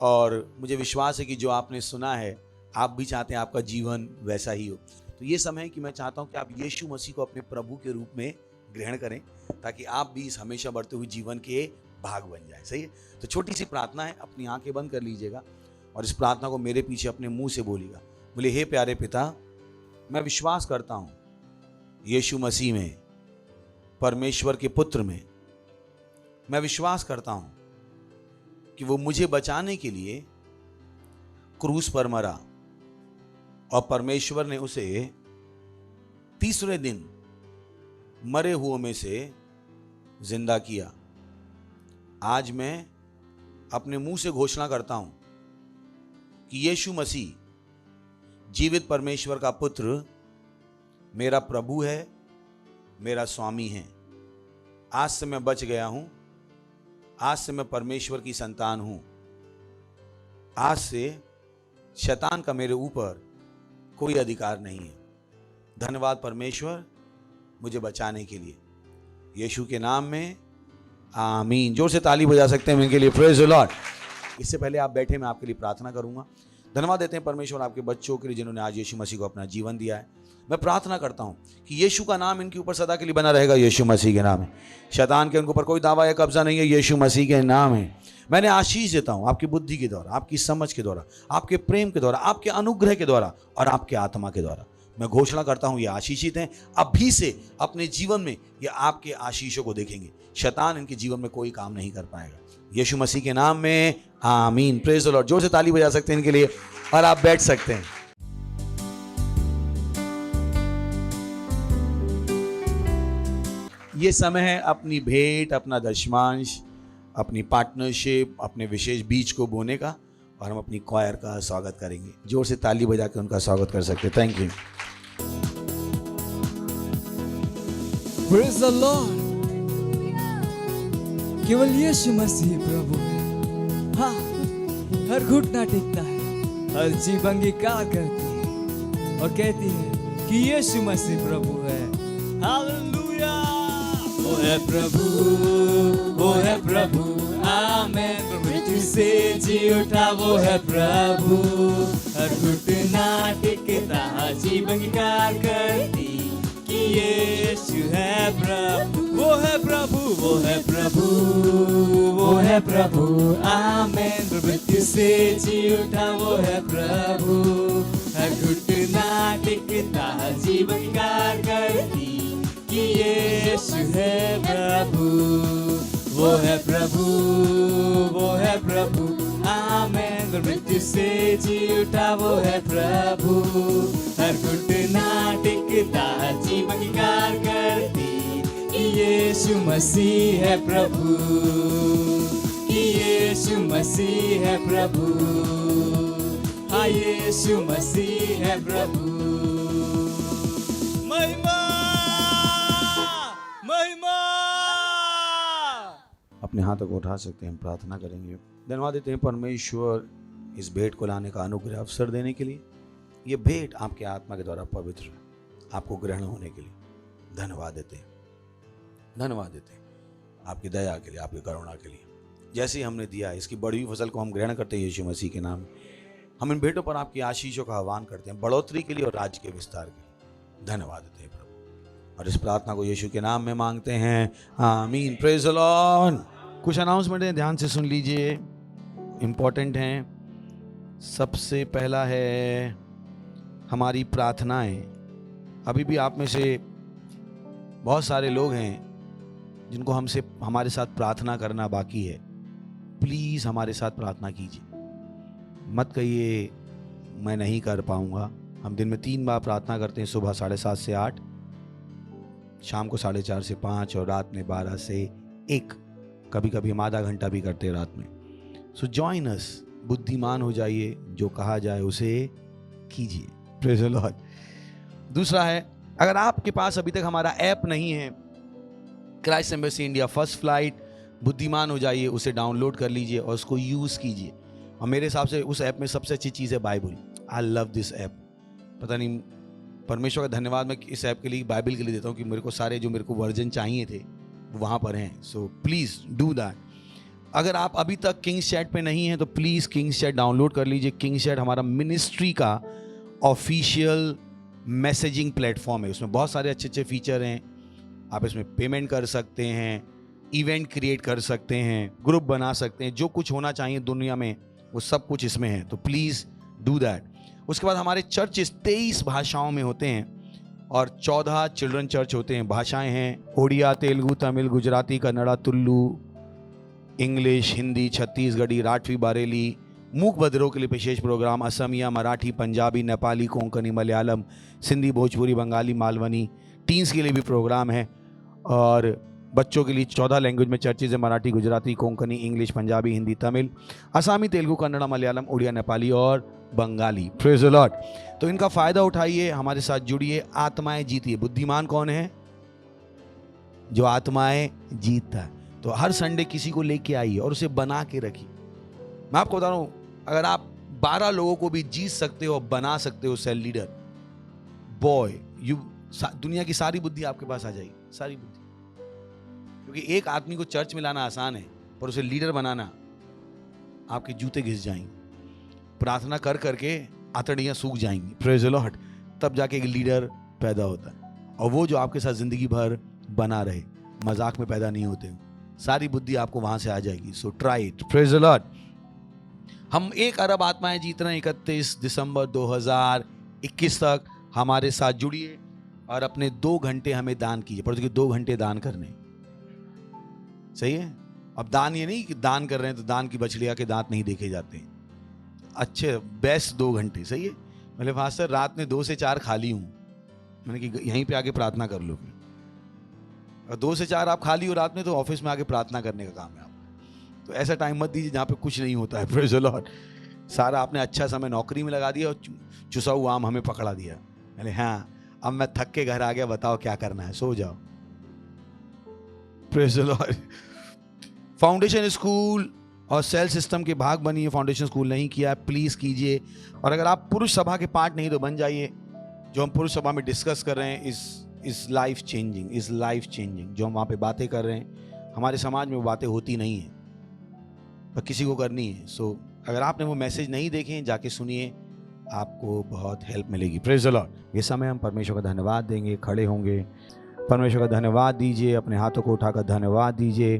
और मुझे विश्वास है कि जो आपने सुना है आप भी चाहते हैं आपका जीवन वैसा ही हो। तो ये समय है कि मैं चाहता हूं कि आप यीशु मसीह को अपने प्रभु के रूप में ग्रहण करें, ताकि आप भी इस हमेशा बढ़ते हुए जीवन के भाग बन जाए। सही है? तो छोटी सी प्रार्थना है, अपनी आंखें बंद कर लीजिएगा और इस प्रार्थना को मेरे पीछे अपने मुंह से बोलिएगा। बोले, हे प्यारे पिता, मैं विश्वास करता हूं यीशु मसीह में, परमेश्वर के पुत्र में। मैं विश्वास करता हूं कि वो मुझे बचाने के लिए क्रूस पर मरा और परमेश्वर ने उसे तीसरे दिन मरे हुओं में से जिंदा किया। आज मैं अपने मुंह से घोषणा करता हूं कि यीशु मसीह जीवित परमेश्वर का पुत्र मेरा प्रभु है, मेरा स्वामी है। आज से मैं बच गया हूं, आज से मैं परमेश्वर की संतान हूं, आज से शैतान का मेरे ऊपर कोई अधिकार नहीं है। धन्यवाद परमेश्वर मुझे बचाने के लिए, यीशु के नाम में आमीन। जोर से ताली बजा सकते हैं इनके लिए, प्रेज द लॉर्ड। इससे पहले आप बैठे, मैं आपके लिए प्रार्थना करूंगा। धन्यवाद देते हैं परमेश्वर आपके बच्चों के लिए जिन्होंने आज यीशु मसीह को अपना जीवन दिया है। मैं प्रार्थना करता हूं कि यीशु का नाम इनके ऊपर सदा के लिए बना रहेगा। यीशु मसीह के नाम है, शैतान के उनके ऊपर कोई दावा या कब्जा नहीं है। यीशु मसीह के नाम है। मैंने आशीष देता हूं आपकी बुद्धि के द्वारा, आपकी समझ के द्वारा, आपके प्रेम के द्वारा, आपके अनुग्रह के द्वारा और आपके आत्मा के द्वारा। मैं घोषणा करता हूं ये आशीषित हैं। अभी से अपने जीवन में ये आपके आशीषों को देखेंगे। शैतान इनके जीवन में कोई काम नहीं कर पाएगा। यीशु मसीह के नाम में आमीन। Praise the Lord. जोर से ताली बजा सकते हैं इनके लिए और आप बैठ सकते हैं। ये समय है अपनी भेंट, अपना दशमांश, अपनी पार्टनरशिप, अपने विशेष बीज को बोने का, और हम अपनी क्वायर का स्वागत करेंगे। जोर से ताली बजा के उनका स्वागत कर सकते हैं। Thank you. Praise the Lord. केवल यीशु मसीह प्रभु है। हाँ, हर घुटना टेकता है, हर जीभ अंगीकार करती है और कहती है कि यीशु मसीह प्रभु है। हालेलुया। वो है प्रभु, वो है प्रभु, आमेन। मृत्यु से जी उठा वो है प्रभु, हर घुटना टेकता, हर जीभ अंगीकार करती कि यीशु है प्रभु। वो है प्रभु, वो है प्रभु, वो है प्रभु, आमेन। मृत्यु से जी उठा वो है प्रभु, हर घुटना टेकता, हर जीभ अंगीकार करती कि यीशु है प्रभु। वो है प्रभु, वो है प्रभु, आमेन। मृत्यु से जी उठा वो है प्रभु, हर घुटना टेकता, हर जीभ अंगीकार करती कि यीशु मसीह है प्रभु, कि यीशु मसीह है प्रभु। हाँ, यीशु मसीह है प्रभु। महिमा, महिमा। अपने हाथों को उठा सकते हैं, हम प्रार्थना करेंगे। धन्यवाद देते हैं परमेश्वर इस भेंट को लाने का अनुग्रह अवसर देने के लिए। ये भेंट आपके आत्मा के द्वारा पवित्र है, आपको ग्रहण होने के लिए धन्यवाद देते हैं। धन्यवाद देते हैं आपकी दया के लिए, आपकी करुणा के लिए। जैसे ही हमने दिया इसकी बड़ी हुई फसल को हम ग्रहण करते हैं यीशु मसीह के नाम में। हम इन भेंटों पर आपकी आशीषों का आह्वान करते हैं, बढ़ोतरी के लिए और राज्य के विस्तार के लिए। धन्यवाद देते हैं प्रभु, और इस प्रार्थना को यीशु के नाम में मांगते हैं, आमीन। Praise the Lord. कुछ अनाउंसमेंट है, ध्यान से सुन लीजिए, इम्पोर्टेंट हैं। सबसे पहला है हमारी प्रार्थनाएं। अभी भी आप में से बहुत सारे लोग हैं जिनको हमारे साथ प्रार्थना करना बाकी है। प्लीज़ हमारे साथ प्रार्थना कीजिए, मत कहिए मैं नहीं कर पाऊंगा। हम दिन में 3 बार प्रार्थना करते हैं, सुबह 7:30 से 8, शाम को 4:30 से 5 और रात में 12 से 1। कभी कभी हम आधा घंटा भी करते हैं रात में। So join us. बुद्धिमान हो जाइए, जो कहा जाए उसे कीजिए। Praise the Lord. दूसरा है, अगर आपके पास अभी तक हमारा ऐप नहीं है, Christ embassy India first flight, बुद्धिमान हो जाइए, उसे डाउनलोड कर लीजिए और उसको यूज़ कीजिए। और मेरे हिसाब से उस ऐप में सबसे अच्छी चीज़ है Bible. I love this app. पता नहीं, परमेश्वर का धन्यवाद मैं इस ऐप के लिए, बाइबल के लिए देता हूँ कि मेरे को सारे जो मेरे को वर्जन चाहिए थे वो वहाँ पर हैं। So please do that. अगर आप अभी तक किंग्स चैट पे नहीं हैं तो प्लीज़ किंग्स चैट डाउनलोड कर लीजिए। किंग्स चैट हमारा मिनिस्ट्री का ऑफिशियल मैसेजिंग प्लेटफॉर्म है। उसमें बहुत सारे अच्छे अच्छे फीचर हैं। आप इसमें पेमेंट कर सकते हैं, इवेंट क्रिएट कर सकते हैं, ग्रुप बना सकते हैं, जो कुछ होना चाहिए दुनिया में वो सब कुछ इसमें है। तो प्लीज़ डू दैट। उसके बाद हमारे चर्चेस 23 भाषाओं में होते हैं और 14 चिल्ड्रन चर्च होते हैं। भाषाएं हैं ओडिया, तेलुगु, तमिल, गुजराती, कन्नड़ा, तुल्लू, इंग्लिश, हिंदी, छत्तीसगढ़ी, राठवी, बारेली। मूक बधिरों के लिए विशेष प्रोग्राम, असमिया, मराठी, पंजाबी, नेपाली, कोंकणी, मलयालम, सिंधी, भोजपुरी, बंगाली, मालवनी। टीन्स के लिए भी प्रोग्राम है और बच्चों के लिए 14 लैंग्वेज में चर्चेज है, मराठी, गुजराती, कोंकणी, इंग्लिश, पंजाबी, हिंदी, तमिल, असामी, तेलुगु, कन्नड़ा, मलयालम, उड़िया, नेपाली और बंगाली। Praise the Lord. तो इनका फ़ायदा उठाइए, हमारे साथ जुड़िए, आत्माएं जीतिए। बुद्धिमान कौन है? जो आत्माएं जीतता है। तो हर संडे किसी को लेके आइए और उसे बना के रखिए। मैं आपको बता रहा हूं, अगर आप 12 लोगों को भी जीत सकते हो, बना सकते हो सेल लीडर, बॉय यू, दुनिया की सारी बुद्धि आपके पास आ जाएगी, सारी बुद्धि। क्योंकि एक आदमी को चर्च में लाना आसान है, पर उसे लीडर बनाना आपके जूते घिस जाएंगे। प्रार्थना कर करके आतड़ियां सूख जाएंगी, प्रेज द लॉर्ड, तब जाके एक लीडर पैदा होता है। और वो जो आपके साथ जिंदगी भर बना रहे, मजाक में पैदा नहीं होते, सारी बुद्धि आपको वहां से आ जाएगी। So try it, praise the Lord. हम 1 अरब आत्माएं जीत रहे हैं। 31 दिसंबर 2021 तक हमारे साथ जुड़िए और अपने 2 घंटे हमें दान कीजिए। पर 2 घंटे दान करने, सही है। अब दान ये नहीं कि दान कर रहे हैं तो दान की बछड़िया के दांत नहीं देखे जाते, अच्छे बेस्ट 2 घंटे, सही है। मैंने फास्टर रात में 2 से 4 खाली हूं, मैंने कि यहीं पे आके प्रार्थना कर लो। फिर 2 से 4 आप खाली हो रात में, तो ऑफिस में आके प्रार्थना करने का काम है आपका। तो ऐसा टाइम मत दीजिए जहाँ पे कुछ नहीं होता है, प्रेज द लॉर्ड। सारा आपने अच्छा समय नौकरी में लगा दिया और चुसा हुआ आम हमें पकड़ा दिया। मैंने हाँ, अब मैं थक के घर आ गया, बताओ क्या करना है, सो जाओ, praise the Lord. Foundation school और सेल सिस्टम के भाग बनिए। फाउंडेशन स्कूल नहीं किया, प्लीज कीजिए। और अगर आप पुरुष सभा के पार्ट नहीं तो बन जाइए। जो हम पुरुष सभा में डिस्कस कर रहे हैं इस लाइफ चेंजिंग। जो हम वहाँ पे बातें कर रहे हैं, हमारे समाज में वो बातें होती नहीं है, पर किसी को करनी है। सो अगर आपने वो मैसेज नहीं देखे, जाके सुनिए, आपको बहुत हेल्प मिलेगी, प्रेज द लॉर्ड। ये समय हम परमेश्वर का धन्यवाद देंगे, खड़े होंगे, परमेश्वर का धन्यवाद दीजिए, अपने हाथों को उठाकर धन्यवाद दीजिए।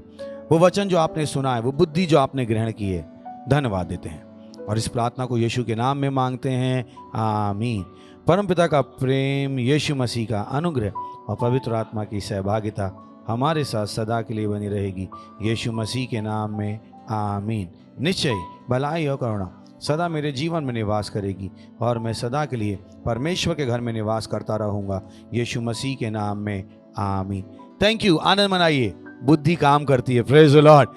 वो वचन जो आपने सुना है, वो बुद्धि जो आपने ग्रहण की है, धन्यवाद देते हैं। और इस प्रार्थना को यीशु के नाम में मांगते हैं, आमीन। परमपिता का प्रेम, यीशु मसीह का अनुग्रह और पवित्र आत्मा की सहभागिता हमारे साथ सदा के लिए बनी रहेगी, यीशु मसीह के नाम में, आमीन। निश्चय भलाई और करुणा सदा मेरे जीवन में निवास करेगी और मैं सदा के लिए परमेश्वर के घर में निवास करता रहूँगा, यीशु मसीह के नाम में, आमीन। Thank you. आनंद मनाइए, बुद्धि काम करती है, praise the Lord.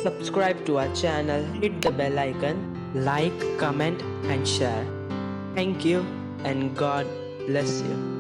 Subscribe to our channel, hit the bell icon, like, comment and share. Thank you and God bless you.